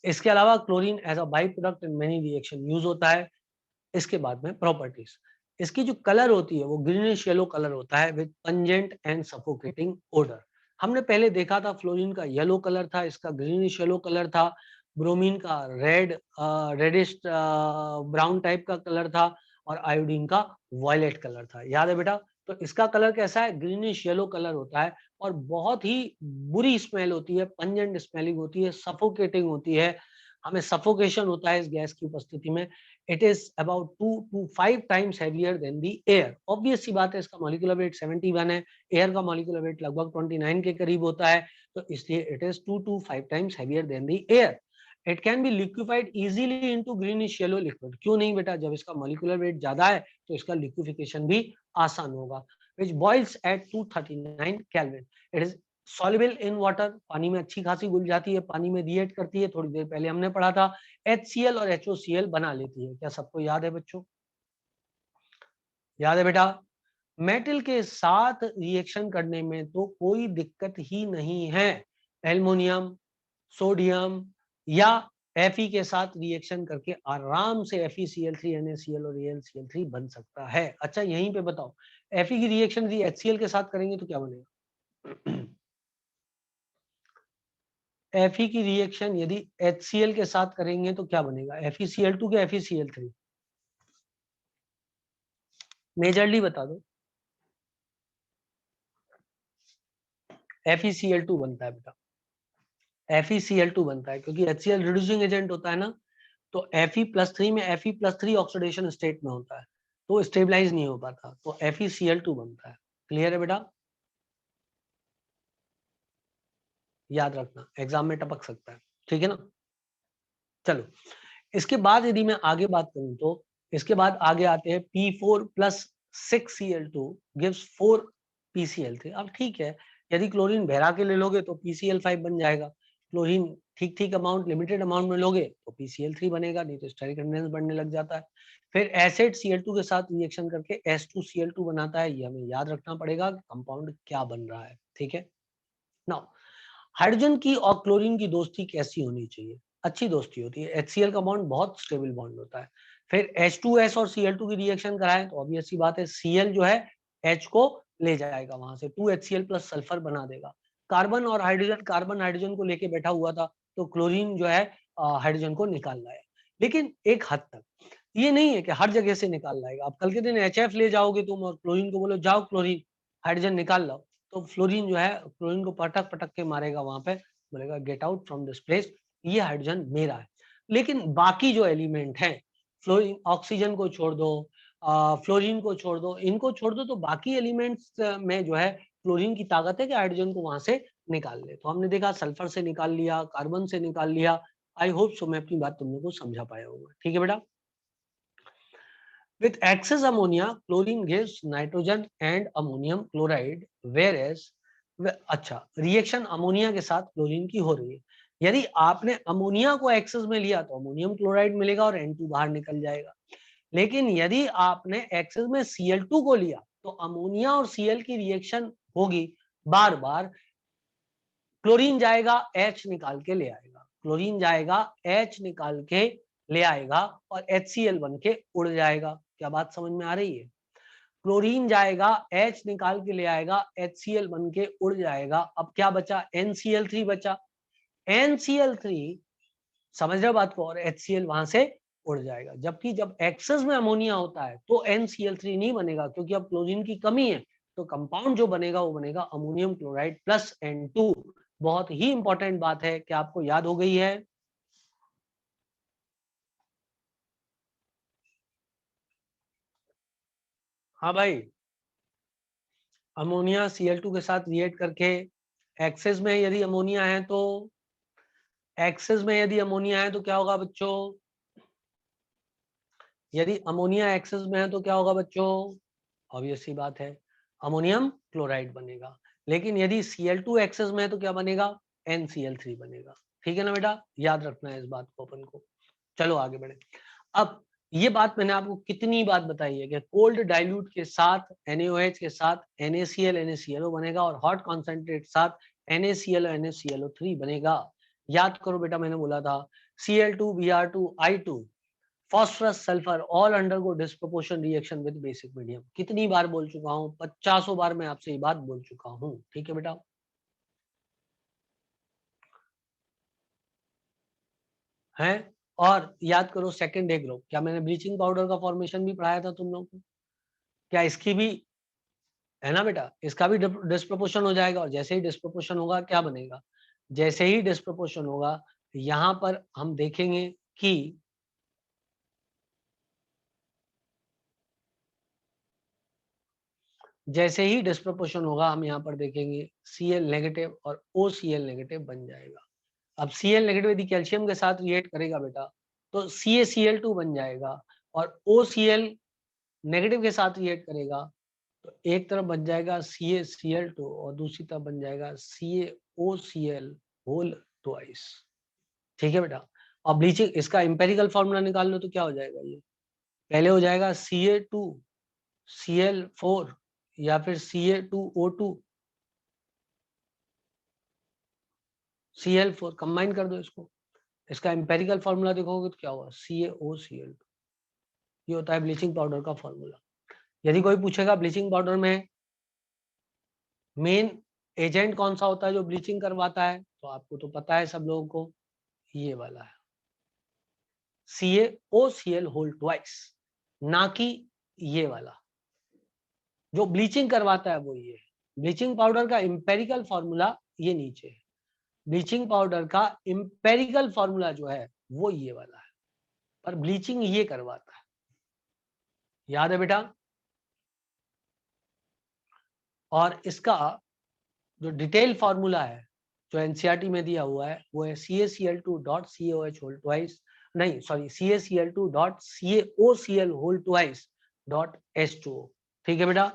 इसके अलावा chlorine as a by product in many reaction use होता है। इसके बाद में प्रॉपर्टीज, इसकी जो कलर होती है वो ग्रीनिश येलो कलर होता है with pungent and suffocating odour. हमने पहले देखा था फ्लोरीन का येलो कलर था, इसका ग्रीनिश येलो कलर था। ब्रोमीन का रेडिश ब्राउन टाइप का कलर था और आयोडीन का वायलेट कलर था। याद है बेटा? तो इसका कलर कैसा है? ग्रीनिश येलो कलर होता है और बहुत ही बुरी स्मेल होती है, पंजेंट स्मेलिंग होती है, सफोकेटिंग होती है, हमें सफोकेशन होता है इस गैस की उपस्थिति में। It is about 2 to 5 times heavier than the air. Obvious सी बात है, इसका मॉलिक्यूलर वेट 71 है, एयर का मॉलिक्यूलर वेट लगभग 29 के करीब होता है, तो इसलिए it is 2 to 5 times heavier than the air. It can be liquefied easily into greenish yellow liquid. क्यों नहीं बेटा? जब इसका मॉलिक्यूलर वेट ज्यादा है तो इसका लिक्विफिकेशन भी आसान होगा। Which boils at 239 kelvin. It is soluble in water, पानी में अच्छी खासी घुल जाती है, पानी में रिएक्ट करती है, थोड़ी देर पहले हमने पढ़ा था। HCl और HOCl बना लेती है। क्या सबको याद है बच्चों? याद है बेटा? मेटल के साथ रिएक्शन करने में तो कोई दिक्कत ही नहीं है। एल्युमिनियम, सोडियम या Fe के साथ रिएक्शन करके आराम से FeCl3 NaCl और AlCl3 बन सकता है। अच्छा यहीं पे बताओ, Fe की रिएक्शन यदि HCl के साथ करेंगे तो क्या बनेगा? Fe की रिएक्शन यदि HCl के साथ करेंगे तो क्या बनेगा? FeCl2 के FeCl3? मेजरली बता दो। FeCl2 बनता है बेटा, FeCl2 बनता है क्योंकि HCl रिड्यूसिंग एजेंट होता है ना, तो Fe+3 में Fe+3 ऑक्सीडेशन स्टेट में होता है तो स्टेबलाइज नहीं हो पाता, तो FeCl2 बनता है। क्लियर है बेटा? याद रखना, एग्जाम में टपक सकता है, ठीक है ना? चलो, इसके बाद यदि मैं आगे बात करूं तो इसके बाद आगे आते हैं P4 + 6Cl2 gives 4 PCl3। अब ठीक है, यदि क्लोरीन बहरा के ले लोगे तो PCl5 बन जाएगा, क्लोरीन ठीक ठीक अमाउंट, लिमिटेड अमाउंट में लोगे तो PCl3 बनेगा, नहीं तो स्टेरिक कंडेंस बढ़ने लग जाता है। फिर एसिड Cl2 के साथ रिएक्शन करके H2Cl2 बनाता है। ये हमें याद रखना पड़ेगा कंपाउंड क्या बन रहा है, ठीक है। नाउ हाइड्रोजन की और क्लोरीन की दोस्ती कैसी होनी चाहिए? अच्छी दोस्ती होती है। HCl का बॉन्ड बहुत स्टेबल बॉन्ड होता है। फिर H2S और Cl2 की रिएक्शन कराएं तो ऑब्वियस सी बात है, Cl जो है H को ले जाएगा, वहां से 2HCl प्लस सल्फर बना देगा। कार्बन और हाइड्रोजन, कार्बन हाइड्रोजन को लेके बैठा हुआ था तो क्लोरीन जो है हाइड्रोजन को निकाल लाया, लेकिन एक हद तक। ये नहीं है कि हर जगह से निकाल लाएगा। अब कल के दिन HF ले जाओगे तुम और क्लोरीन को बोलो जाओ क्लोरीन हाइड्रोजन निकाल लाओ, तो फ्लोरीन जो है क्लोरीन को पटक पटक के मारेगा, वहां पे बोलेगा get out from this place, ये हाइड्रोजन मेरा है। लेकिन बाकी जो एलिमेंट है, फ्लोरीन, ऑक्सीजन को छोड़ दो, फ्लोरीन को छोड़ दो, इनको छोड़ दो, तो बाकी एलिमेंट्स में जो है फ्लोरीन की ताकत है कि हाइड्रोजन को वहां से निकाल ले। तो हमने देखा सल्फर से निकाल लिया, कार्बन से निकाल लिया। आई होप सो मैं अपनी बात तुम लोग को समझा पाया होगा, ठीक है बेटा। With excess ammonia, chlorine gives nitrogen and ammonium chloride, whereas अच्छा रिएक्शन अमोनिया के साथ क्लोरीन की हो रही है। यदि आपने अमोनिया को एक्सेस में लिया तो अमोनियम क्लोराइड मिलेगा और N2 बाहर निकल जाएगा। लेकिन यदि आपने एक्सेस में Cl2 को लिया तो अमोनिया और Cl की रिएक्शन होगी बार बार, क्लोरीन जाएगा H निकाल के ले आएगा, क्लोरीन जाएगा H निकाल के ले आएगा और HCl बन के उड़ जाएगा। क्या बात समझ में आ रही है? क्लोरीन जाएगा H निकाल के ले आएगा, HCl बन के उड़ जाएगा। अब क्या बचा? NCl3 बचा। NCl3 समझ रहे हो बात को, और HCl वहां से उड़ जाएगा। जबकि जब एक्सेस में अमोनिया होता है तो NCl3 नहीं बनेगा क्योंकि अब क्लोरीन की कमी है, तो कंपाउंड जो बनेगा वो बनेगा अमोनियम क्लोराइड प्लस N2। बहुत ही इंपॉर्टेंट बात है कि आपको याद हो गई है। हाँ भाई, अमोनिया Cl2 के साथ रिएक्ट करके एक्सेस में यदि अमोनिया है तो क्या होगा बच्चों? यदि अमोनिया एक्सेस में है तो क्या होगा बच्चों? ऑब्वियस सी बात है, अमोनियम क्लोराइड बनेगा। लेकिन यदि Cl2 एक्सेस में है तो क्या बनेगा? NCl3 बनेगा। ठीक है ना बेटा? याद रखना है इस बात को अपन को। चलो आगे बढ़े। अब ये बात मैंने आपको कितनी बात बताई है कि कोल्ड डाइल्यूट के साथ NaOH के साथ NaCl NaClO बनेगा और हॉट कॉन्सेंट्रेट साथ NaCl NaClO3 बनेगा। याद करो बेटा, मैंने बोला था Cl2, Br2, I2, phosphorus, sulfur all undergo disproportion reaction with basic medium। कितनी बार बोल चुका हूं, 50 बार मैं आपसे ये बात बोल चुका हूं। ठीक है बेटा, है। और याद करो सेकंड ए ग्रुप, क्या मैंने ब्लीचिंग पाउडर का फॉर्मेशन भी पढ़ाया था तुम लोगों को? क्या इसकी भी है ना बेटा, इसका भी डिस्प्रोपोर्शन हो जाएगा। और जैसे ही डिस्प्रोपोर्शन होगा क्या बनेगा, जैसे ही डिस्प्रोपोर्शन होगा यहां पर हम देखेंगे कि जैसे ही डिस्प्रोपोर्शन होगा हम यहाँ पर देखेंगे Cl नेगेटिव और OCl नेगेटिव बन जाएगा। अब Cl नेगेटिव यदि कैल्शियम के साथ रिएक्ट करेगा बेटा तो CaCl2 बन जाएगा, और OCl नेगेटिव के साथ रिएक्ट करेगा तो एक तरफ बन जाएगा CaCl2 और दूसरी तरफ बन जाएगा CaOCl होल ट्वाइस। ठीक है बेटा, और ब्लीचिंग इसका इंपेरिकल फॉर्मूला निकाल लो तो क्या हो जाएगा, ये पहले हो जाएगा Ca2Cl4 या फिर Ca2O2 Cl4, कंबाइन कर दो इसको। इसका इंपेरिकल फॉर्मूला देखोगे तो क्या होगा, CaOCl2। ये होता है ब्लीचिंग पाउडर का फॉर्मूला। यदि कोई पूछेगा ब्लीचिंग पाउडर में मेन एजेंट कौन सा होता है जो ब्लीचिंग करवाता है, तो आपको तो पता है सब लोगों को, ये वाला है CaOCl होल ट्वाइस, ना कि ये वाला। जो ब्लीचिंग करवाता है वो ये है। ब्लीचिंग पाउडर का इंपेरिकल फॉर्मूला ये नीचे है। ब्लीचिंग पाउडर का इंपेरिकल फॉर्मूला जो है वो ये वाला है, पर ब्लीचिंग ये करवाता है। याद है बेटा? और इसका जो डिटेल फॉर्मूला है जो एनसीईआरटी में दिया हुआ है वो है CaCl2.CaOH होल ट्वाइस, नहीं sorry CaCl2.CaOCl whole twice .H2O। ठीक है बेटा,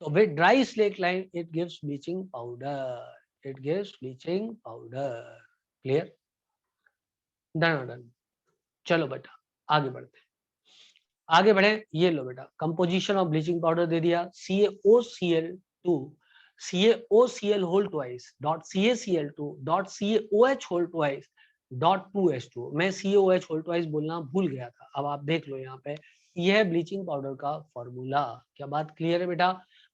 तो with dry slake lime it gives bleaching powder, it gives bleaching powder. Clear? Done done. चलो बेटा आगे बढ़ते हैं, आगे बढ़े। ये लो बेटा, कंपोजिशन ऑफ ब्लीचिंग पाउडर दे दिया, CaOCl2 CaOCl whole twice dot CaCl2.CaOH whole twice .2H2O। मैं CaOH होल ट्वाइस बोलना भूल गया था, अब आप देख लो यहाँ पे, यह है ब्लीचिंग पाउडर का फॉर्मूला। क्या बात क्लियर है बेटा?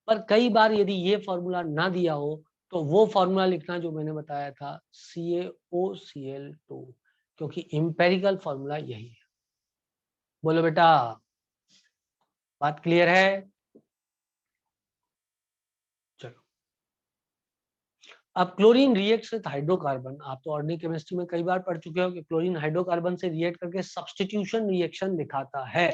पर कई बार यदि ये फॉर्मूला ना दिया हो तो वो फॉर्मूला लिखना जो मैंने बताया था CaOCl2, क्योंकि इंपेरिकल फॉर्मूला यही है। बोलो बेटा, बात क्लियर है? चलो, अब क्लोरीन रिएक्ट्स विद हाइड्रोकार्बन। आप तो ऑर्गेनिक केमिस्ट्री में कई बार पढ़ चुके हो कि क्लोरीन हाइड्रोकार्बन से रिएक्ट करके सब्स्टिट्यूशन रिएक्शन दिखाता है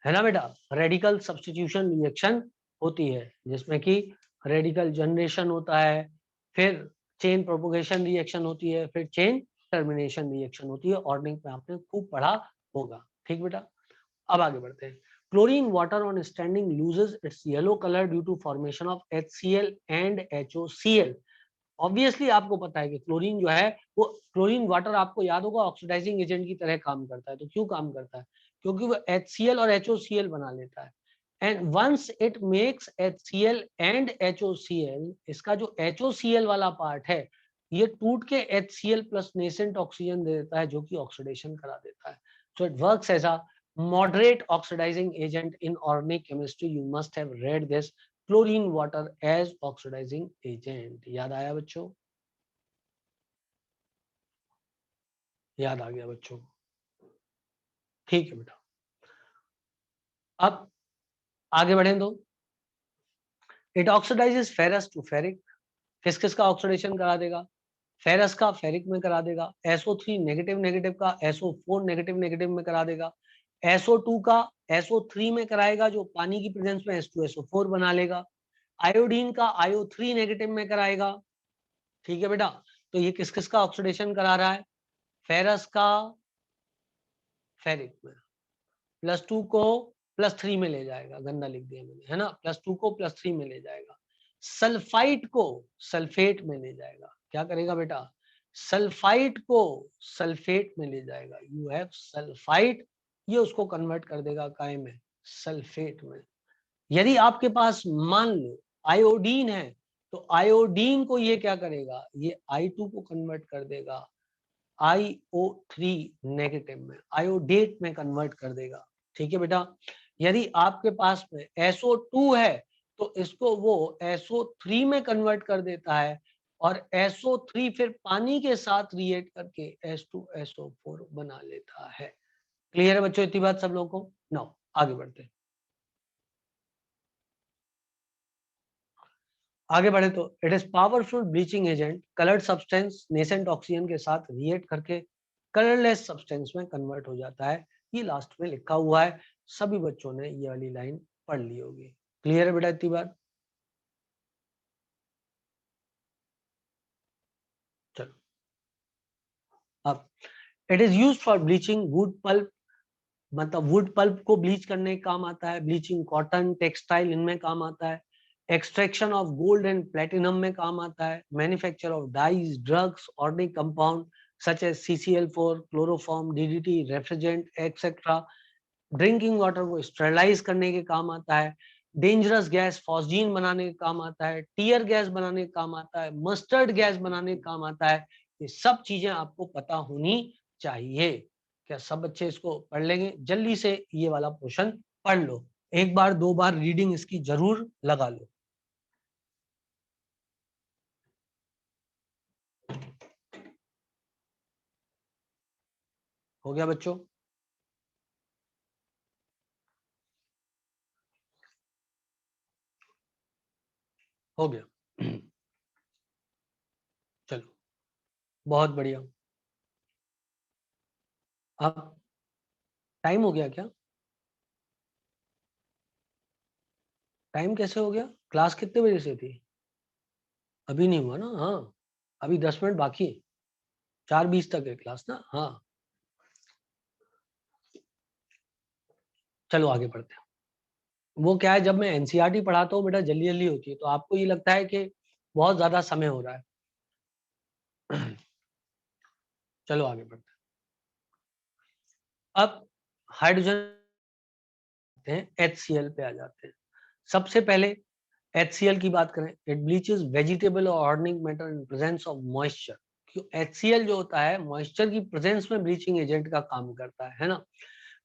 ना बेटा? रेडिकल सब्स्टिट्यूशन रिएक्शन होती है जिसमें कि रेडिकल जनरेशन होता है, फिर चेन प्रोपोगेशन रिएक्शन होती है, फिर चेन टर्मिनेशन रिएक्शन होती है। ऑर्गेनिक में आपने खूब पढ़ा होगा। ठीक बेटा, अब आगे बढ़ते हैं। Chlorine water on standing loses its yellow colour due to formation of HCl and HOCl। Obviously आपको पता है कि क्लोरीन जो है वो, क्लोरीन वाटर आपको याद होगा ऑक्सीडाइजिंग एजेंट की तरह काम करता है। तो क्यों काम करता है? क्योंकि वो HCl और HOCl बना लेता है, and once it makes HCl and HOCl, इसका जो HOCl वाला पार्ट है ये टूट के HCl प्लस नेसेंट ऑक्सीजन दे देता है जो कि ऑक्सीडेशन करा देता है। So it works as a moderate oxidizing agent in organic chemistry. You must have read this, chlorine water as oxidizing agent. याद आया बच्चों? याद आ गया बच्चों? ठीक है बेटा, अब आगे बढ़े तो it oxidizes ferrous to ferric. किस किस का ऑक्सीडेशन करा देगा? फेरस का फेरिक में करा देगा, SO3 नेगेटिव नेगेटिव का SO4 नेगेटिव नेगेटिव में करा देगा, SO2 का SO3 में कराएगा जो पानी की प्रेजेंस में H2SO4 बना लेगा, आयोडीन का IO3 नेगेटिव में कराएगा। ठीक है बेटा, तो ये किस किस का ऑक्सीडेशन करा रहा है? फेरस का फेरिक में, +2 को +3 में ले जाएगा, गंदा लिख दिया मैंने, है ना? +2 को +3 में ले जाएगा, सल्फाइट को सल्फेट में ले जाएगा। क्या करेगा बेटा? सल्फाइट को सल्फेट में ले जाएगा। यू हैव सल्फाइट, ये उसको कन्वर्ट कर देगा काय में? सल्फेट में। यदि आपके पास मान लो आयोडीन है तो आयोडीन को ये क्या करेगा? ये I2 को कन्वर्ट कर देगा IO3 नेगेटिव में, आयोडेट में कन्वर्ट कर देगा। ठीक है बेटा, यदि आपके पास में SO2 है तो इसको वो SO3 में कन्वर्ट कर देता है और SO3 फिर पानी के साथ रिएक्ट करके H2SO4 बना लेता है। क्लियर है बच्चों इतनी बात सब लोगों को? नाउ आगे बढ़ते हैं। आगे बढ़े तो it is powerful bleaching agent, coloured substance nascent oxygen के साथ रिएक्ट करके कलरलेस सब्सटेंस में कन्वर्ट हो जाता है। ये लास्ट में लिखा हुआ है, सभी बच्चों ने ये वाली लाइन पढ़ ली होगी। क्लियर है बेटा इतनी बात? चलो अब it is used for bleaching wood pulp, मतलब वुड पल्प को ब्लीच करने का काम आता है, ब्लीचिंग कॉटन टेक्सटाइल इनमें काम आता है, extraction of gold and platinum में काम आता है, manufacture of dyes drugs organic compound such as CCl4 chloroform DDT refrigerant etcetera, drinking water को स्टेरलाइज करने के काम आता है, डेंजरस गैस फॉस्जीन बनाने का काम आता है, टीयर गैस बनाने का काम आता है, मस्टर्ड गैस बनाने का काम आता है। ये सब चीजें आपको पता होनी चाहिए। क्या सब बच्चे इसको पढ़ लेंगे? जल्दी से ये वाला पोर्शन पढ़ लो, एक बार दो बार रीडिंग इसकी जरूर लगा लो। हो गया बच्चों? हो गया। चलो बहुत बढ़िया। अब टाइम हो गया क्या? टाइम कैसे हो गया? क्लास कितने बजे से थी? अभी नहीं हुआ ना? हाँ अभी 10 मिनट बाकी है, 4:20 तक है क्लास ना। हाँ चलो आगे बढ़ते हैं। वो क्या है, जब मैं एनसीईआरटी पढ़ाता हूँ बेटा जल्दी जल्दी होती है, तो आपको ये लगता है कि बहुत ज्यादा समय हो रहा है। चलो आगे बढ़ते हैं। अब हाइड्रोजन HCl पे आ जाते हैं। सबसे पहले HCl की बात करें, इट ब्लीचेस वेजिटेबल और organic matter in presence of moisture. क्यों? HCl जो होता है मॉइस्चर की प्रेजेंस में ब्लीचिंग एजेंट का काम करता है ना।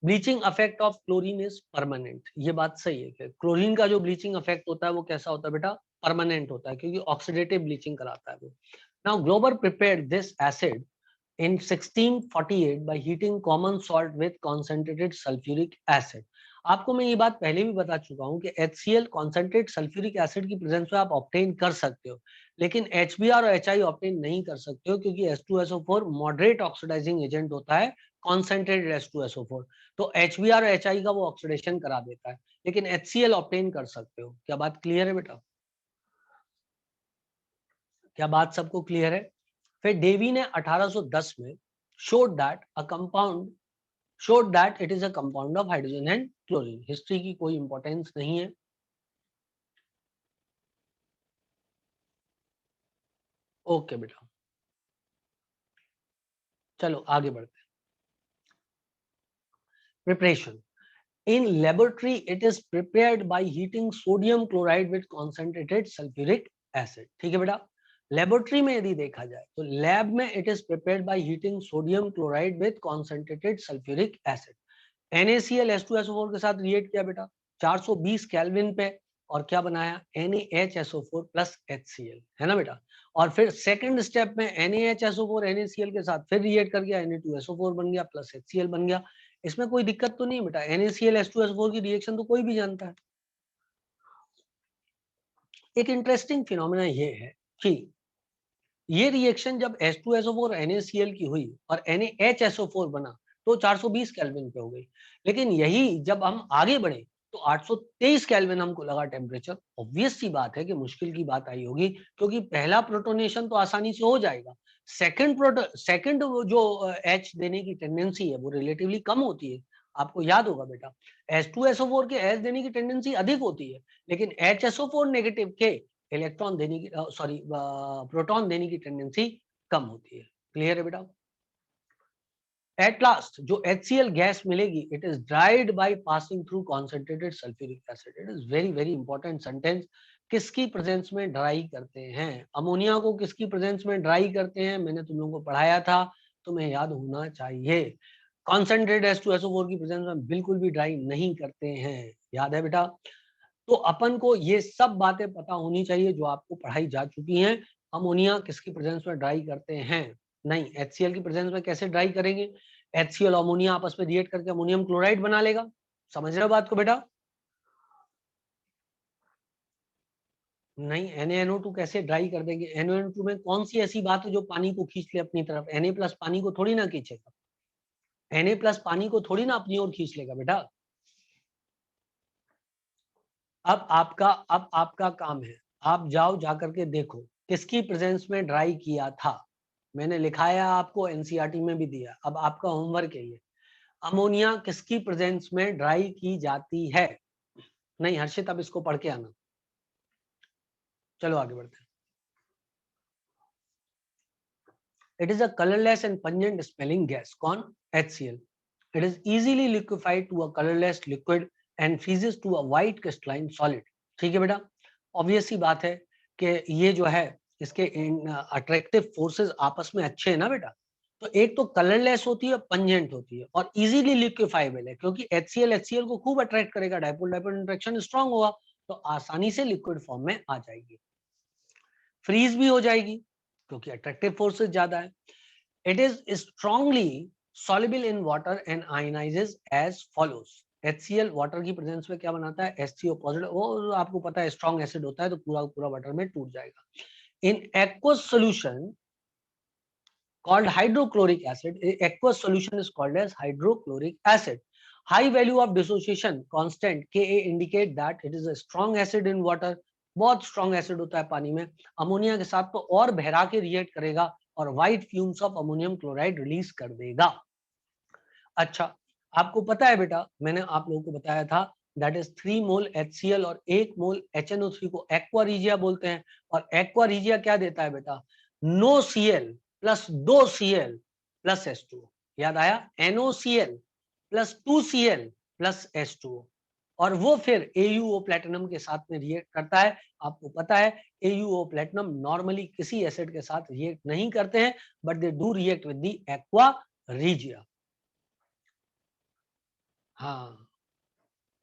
Bleaching effect of chlorine is permanent, ये बात सही है कि क्लोरीन का जो ब्लीचिंग इफेक्ट होता है वो कैसा होता है बेटा? परमानेंट होता है, क्योंकि ऑक्सीडेटिव ब्लीचिंग कराता है वो। Now Glauber prepared this acid in 1648 by heating common salt with concentrated sulfuric acid। आपको मैं ये बात पहले भी बता चुका हूं कि HCl कॉन्सेंट्रेट सल्फ्यूरिक एसिड की प्रेजेंस में आप ऑब्टेन कर सकते हो, लेकिन HBr और HI ऑब्टेन नहीं कर सकते हो, क्योंकि H2SO4 मॉडरेट ऑक्सीडाइजिंग एजेंट होता है, कॉन्सेंट्रेटेड H2SO4। तो HBr और HI का वो ऑक्सीडेशन करा देता है, लेकिन HCl ऑब्टेन कर सकते हो। क्या बात क्लियर है बेटा? क्या बात सबको क्लियर है? फिर डेवी ने 1810 में showed that a compound showed that it is a compound of hydrogen and chlorine। History की कोई इंपॉर्टेंस नहीं है। ओके बेटा चलो आगे बढ़ते हैं। Preparation in laboratory it is prepared by heating sodium chloride with concentrated sulphuric acid. ठीक है बेटा, लेबोरेटरी में यदि देखा जाए तो लैब में it is prepared by heating sodium chloride with concentrated sulphuric acid. NaCl H2SO4 के साथ रिएक्ट किया बेटा 420 केल्विन पे, और क्या बनाया? NaHSO4 प्लस HCl, है ना बेटा। और फिर सेकंड स्टेप में NaHSO4 NaCl के साथ फिर रिएक्ट कर गया, Na2SO4 बन गया प्लस HCl बन गया। इसमें कोई दिक्कत तो नहीं बेटा, NaCl H2SO4 की रिएक्शन तो कोई भी जानता है। एक इंटरेस्टिंग फिनोमेना ये है कि ये रिएक्शन जब H2SO4 NaCl की हुई और NaHSO4 बना तो 420 केल्विन पे हो गई, लेकिन यही जब हम आगे बढ़े तो 823 केल्विन हमको लगा टेम्परेचर। ऑब्वियस सी बात है कि मुश्किल की बात आई होगी, क्योंकि पहला प्रोटोनेशन तो आसानी से हो जाएगा, सेकंड जो H देने की टेंडेंसी है वो रिलेटिवली कम होती है। आपको याद होगा बेटा, H2SO4 के H देने की टेंडेंसी अधिक होती है, लेकिन HSO4 नेगेटिव के इलेक्ट्रॉन देने की सॉरी प्रोटॉन देने की टेंडेंसी कम होती है। क्लियर है बेटा? एट लास्ट जो HCl गैस मिलेगी it is dried by passing through concentrated sulphuric acid. It is very very important sentence. किसकी प्रेजेंस में ड्राई करते हैं? अमोनिया को किसकी प्रेजेंस में ड्राई करते हैं? मैंने तुम लोगों को पढ़ाया था, तुम्हें याद होना चाहिए। कॉन्सेंट्रेट H2SO4 की प्रेजेंस में बिल्कुल भी ड्राई नहीं करते हैं, याद है बेटा। तो अपन को ये सब बातें पता होनी चाहिए जो आपको पढ़ाई जा चुकी हैं। अमोनिया किसकी प्रेजेंस में ड्राई करते हैं? नहीं, HCl की प्रेजेंस में कैसे ड्राई करेंगे? HCl अमोनिया आपस में रिएक्ट करके अमोनियम क्लोराइड बना लेगा। समझ रहे हो बात को बेटा? नहीं, NaNO2 कैसे ड्राई कर देंगे? NaNO2 में कौन सी ऐसी बात है जो पानी को खींच ले अपनी तरफ? Na+ पानी को थोड़ी ना खींचेगा, Na+ पानी को थोड़ी ना अपनी ओर खींच लेगा बेटा। अब आपका काम है, आप जाओ जाकर के देखो किसकी प्रेजेंस में ड्राई किया था। मैंने लिखाया आपको, एनसीईआरटी में भी दिया। अब आपका होमवर्क है ये, अमोनिया किसकी प्रेजेंस में ड्राई की जाती है? नहीं हर्षित, अब इसको पढ़ के आना। चलो आगे बढ़ते हैं। It is a colourless and pungent smelling gas. कौन? HCl. It is easily liquefied to a colorless liquid and freezes to a white crystalline solid. ठीक है बेटा, ऑब्वियस सी बात है कि ये जो है इसके अट्रैक्टिव फोर्सेस आपस में अच्छे हैं ना बेटा। तो एक तो कलरलेस होती है, पंजेंट होती है और इजीली लिक्विफाइबल है, क्योंकि HCl को खूब अट्रैक्ट करेगा, डाइपोल डाइपोल इंटरेक्शन स्ट्रांग होगा तो आसानी से लिक्विड फॉर्म में आ जाएगी। फ्रीज भी हो जाएगी क्योंकि अट्रैक्टिव फोर्सेस ज्यादा है। It is strongly soluble in water and ionizes as follows. HCl water की प्रेजेंस में क्या बनाता है? H3O positive. वो आपको पता है स्ट्रॉन्ग एसिड होता है तो पूरा पूरा वाटर में टूट जाएगा। In aqueous solution called hydrochloric acid, aqueous solution is called as hydrochloric acid. High value of dissociation constant Ka indicate that it is a strong acid in water. बहुत strong acid होता है पानी में, ammonia के साथ तो और बहरा के रिएक्ट करेगा और white fumes of ammonium chloride release कर देगा। अच्छा, आपको पता है बेटा, मैंने आप लोगों को बताया था दैट इज 3 मोल HCl और 1 मोल HNO3 को एक्वा रीजिया बोलते हैं। और एक्वा रीजिया क्या देता है बेटा? No Cl plus 2 Cl plus H2O। याद आया? NOCl plus 2 Cl plus H2O। और वो फिर AuO प्लेटिनम के साथ में रिएक्ट करता है। आपको पता है AuO प्लेटिनम नॉर्मली किसी एसिड के साथ रिएक्ट नहीं करते हैं, but they do react with the aqua regia. हाँ,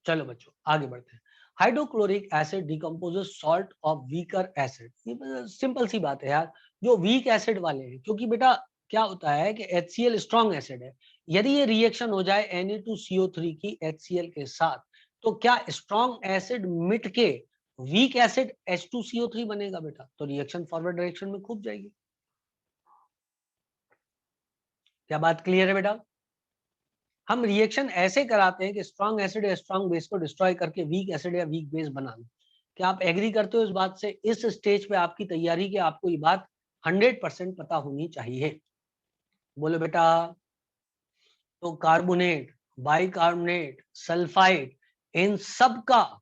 चलो बच्चों आगे बढ़ते हैं। Hydrochloric acid decomposes salt of weaker acid. ये सिंपल सी बात है यार, जो वीक एसिड वाले हैं, क्योंकि बेटा क्या होता है कि HCl स्ट्रॉन्ग एसिड है। यदि ये रिएक्शन हो जाए Na2CO3 की HCl के साथ, तो क्या स्ट्रॉन्ग एसिड मिट के वीक एसिड H2CO3 बनेगा बेटा, तो रिएक्शन फॉरवर्ड डायरेक्शन में खूब जाएगी। क्या बात क्लियर है बेटा? हम रिएक्शन ऐसे कराते हैं कि स्ट्रॉन्ग एसिड या स्ट्रॉन्ग बेस को डिस्ट्रॉय करके वीक एसिड या वीक बेस बना लें। क्या आप एग्री करते हो इस बात से? इस स्टेज पे आपकी तैयारी की आपको ये बात 100% पता होनी चाहिए। बोलो बेटा। तो कार्बोनेट, बाइकार्बोनेट, सल्फाइड, इन सब का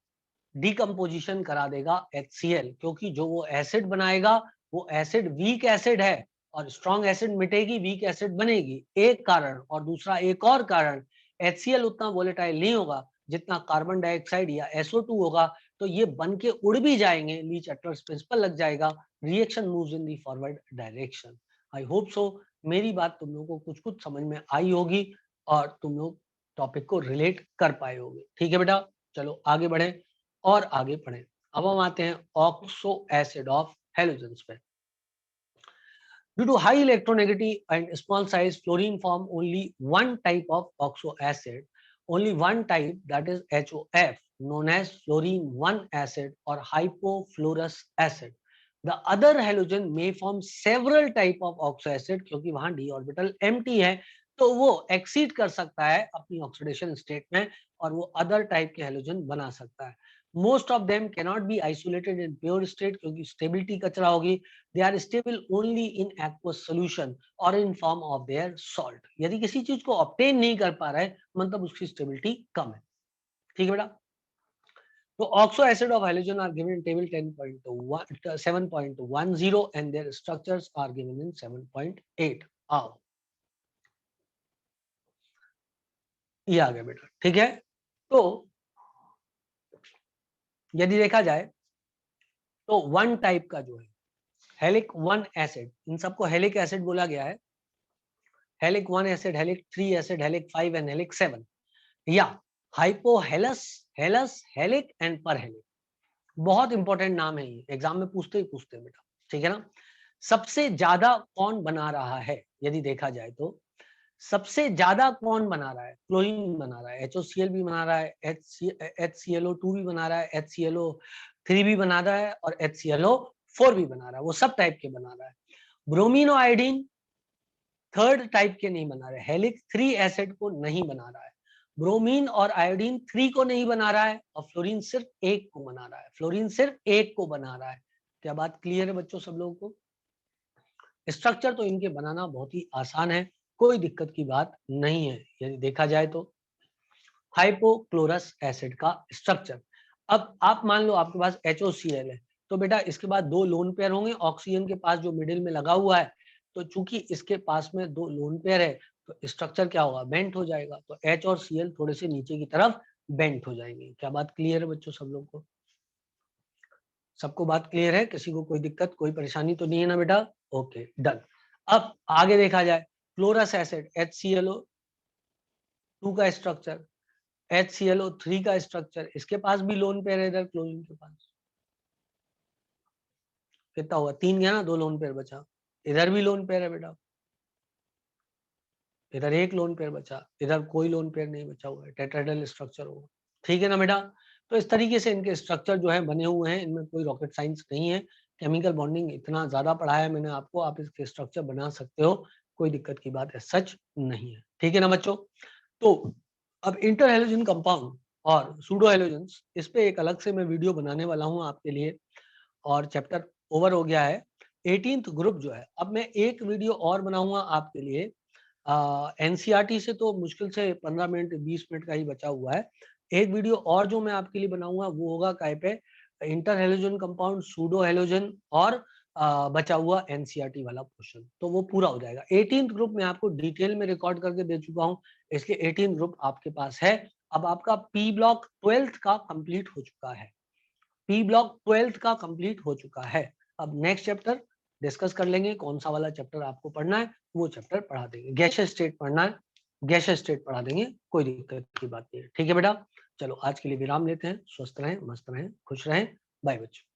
डिकम्पोजिशन करा देगा HCl, क्योंकि जो वो एसिड बनाएगा वो एसिड वीक एसिड है और स्ट्रॉन्ग एसिड मिटेगी, वीक एसिड बनेगी। एक कारण, और दूसरा एक और कारण, HCl उतना वोलेटाइल नहीं होगा जितना कार्बन डाइऑक्साइड या SO2 होगा, तो ये बन के उड़ भी जाएंगे, लीच एटलर्स प्रिंसिपल लग जाएगा, reaction moves in the forward direction. I hope so मेरी बात तुम लोगों को कुछ कुछ समझ में आई होगी और तुम लोग टॉपिक को रिलेट कर पाए होगे। ठीक है बेटा, चलो आगे बढ़े और आगे पढ़ें। अब हम आते हैं ऑक्सो एसिड ऑफ हेलोजेंस पे। Due to high electronegativity and small size, fluorine form only one type of oxo acid, only one type, that is HOF, known as fluorine 1 acid or hypofluorous acid. The other halogen may form several type of oxo acid, क्योंकि वहां d orbital empty है, तो वो exceed कर सकता है अपनी oxidation state में और वो अदर टाइप के हेलोजन बना सकता है। Most of them cannot be isolated in pure state, क्योंकि स्टेबिलिटी कचरा होगी। They are stable only in aqueous solution or in form of their salt. यदि किसी चीज को ऑब्टेन नहीं कर पा रहा है मतलब उसकी स्टेबिलिटी कम है। ठीक है बेटा? तो oxo acid of hydrogen are given in table 7.10 and their structures are given in 7.8. आओ ये आ गया बेटा। ठीक है, तो यदि देखा जाए तो वन टाइप का जो है हेलिक 1 एसिड, इन सबको हेलिक एसिड बोला गया है। Halic 1 acid, halic 3 acid, halic 5 and halic 7, या हाइपोहेलस, हेलस, हेलिक एंड परहेलिक। बहुत इंपॉर्टेंट नाम है ये, एग्जाम में पूछते ही पूछते हैं बेटा, ठीक है ना। सबसे ज्यादा कौन बना रहा है यदि देखा जाए तो, सबसे ज्यादा कौन बना रहा है? क्लोरीन बना रहा है, HOCl भी बना रहा है, HClO2 भी बना रहा है, HClO3 भी बना रहा है और HClO4 भी बना रहा है, वो सब टाइप के बना रहा है। ब्रोमीन और आयोडीन थर्ड टाइप के नहीं बना रहे, हेलिक 3 एसिड को नहीं बना रहा है, ब्रोमीन और आयोडीन 3 को नहीं बना रहा है, और फ्लोरीन सिर्फ 1 को बना रहा है, फ्लोरीन सिर्फ 1 को बना रहा है। क्या बात क्लियर है बच्चों सब लोगों को? स्ट्रक्चर तो इनके बनाना बहुत ही आसान है, कोई दिक्कत की बात नहीं है यदि देखा जाए तो। हाइपोक्लोरस एसिड का स्ट्रक्चर, अब आप मान लो आपके पास HOCl है, तो बेटा इसके बाद 2 लोन पेयर होंगे, ऑक्सीजन के पास जो मिडिल में लगा हुआ है, तो चूंकि इसके पास में 2 लोन पेयर है तो स्ट्रक्चर क्या होगा? बेंट हो जाएगा, तो H और Cl थोड़े से नीचे की तरफ बेंट हो जाएंगे। क्या बात क्लियर है बच्चों सब लोग को? सबको बात क्लियर है? किसी को कोई दिक्कत, कोई परेशानी तो नहीं है ना बेटा? Okay done. अब आगे देखा जाए, क्लोरस एसिड HClO2 का स्ट्रक्चर, HClO3 का स्ट्रक्चर, इसके पास भी लोन पेयर है इधर क्लोरीन के पास, कितना हुआ? 3 गया ना, 2 लोन पेयर बचा, इधर भी लोन पेयर है बेटा, इधर 1 लोन पेयर बचा, इधर कोई लोन पेयर नहीं बचा हुआ है, टेट्राहेड्रल स्ट्रक्चर होगा, ठीक है ना बेटा। तो इस तरीके से इनके स्ट्रक्चर जो है बने हुए हैं, इनमें कोई रॉकेट साइंस नहीं है, केमिकल बॉन्डिंग इतना ज्यादा पढ़ाया मैंने आपको, आप इसके स्ट्रक्चर बना सकते हो, कोई दिक्कत की बात है सच नहीं है, ठीक है ना बच्चों। तो अब इंटर हेलोजन कंपाउंड और सूडो हेलोजेंस, इस पे एक अलग से मैं वीडियो बनाने वाला हूँ आपके लिए, और चैप्टर ओवर हो गया है। 18th ग्रुप जो है, अब मैं एक वीडियो और बनाऊंगा आपके लिए, एनसीईआरटी से तो मुश्किल से 15 मिनट 20 मिनट का ही बचा हुआ है। एक वीडियो और जो मैं आपके लिए बनाऊंगा वो होगा काय पे, inter halogen compound, pseudo halogen और बचा हुआ एनसीईआरटी वाला पोर्शन, तो वो पूरा हो जाएगा। 18th ग्रुप में आपको डिटेल में रिकॉर्ड करके दे चुका हूँ, इसलिए 18th ग्रुप आपके पास है। अब आपका पी ब्लॉक 12th का कंप्लीट हो चुका है, पी ब्लॉक 12th का कंप्लीट हो चुका है। अब नेक्स्ट चैप्टर डिस्कस कर लेंगे, कौन सा वाला चैप्टर आपको पढ़ना है वो चैप्टर पढ़ा देंगे। गैसियस स्टेट पढ़ना है, गैसियस स्टेट पढ़ा देंगे, कोई दिक्कत की बात नहीं है, ठीक है बेटा। चलो आज के लिए विराम लेते हैं, स्वस्थ रहें, मस्त रहें, खुश रहें, बाय बच्चों।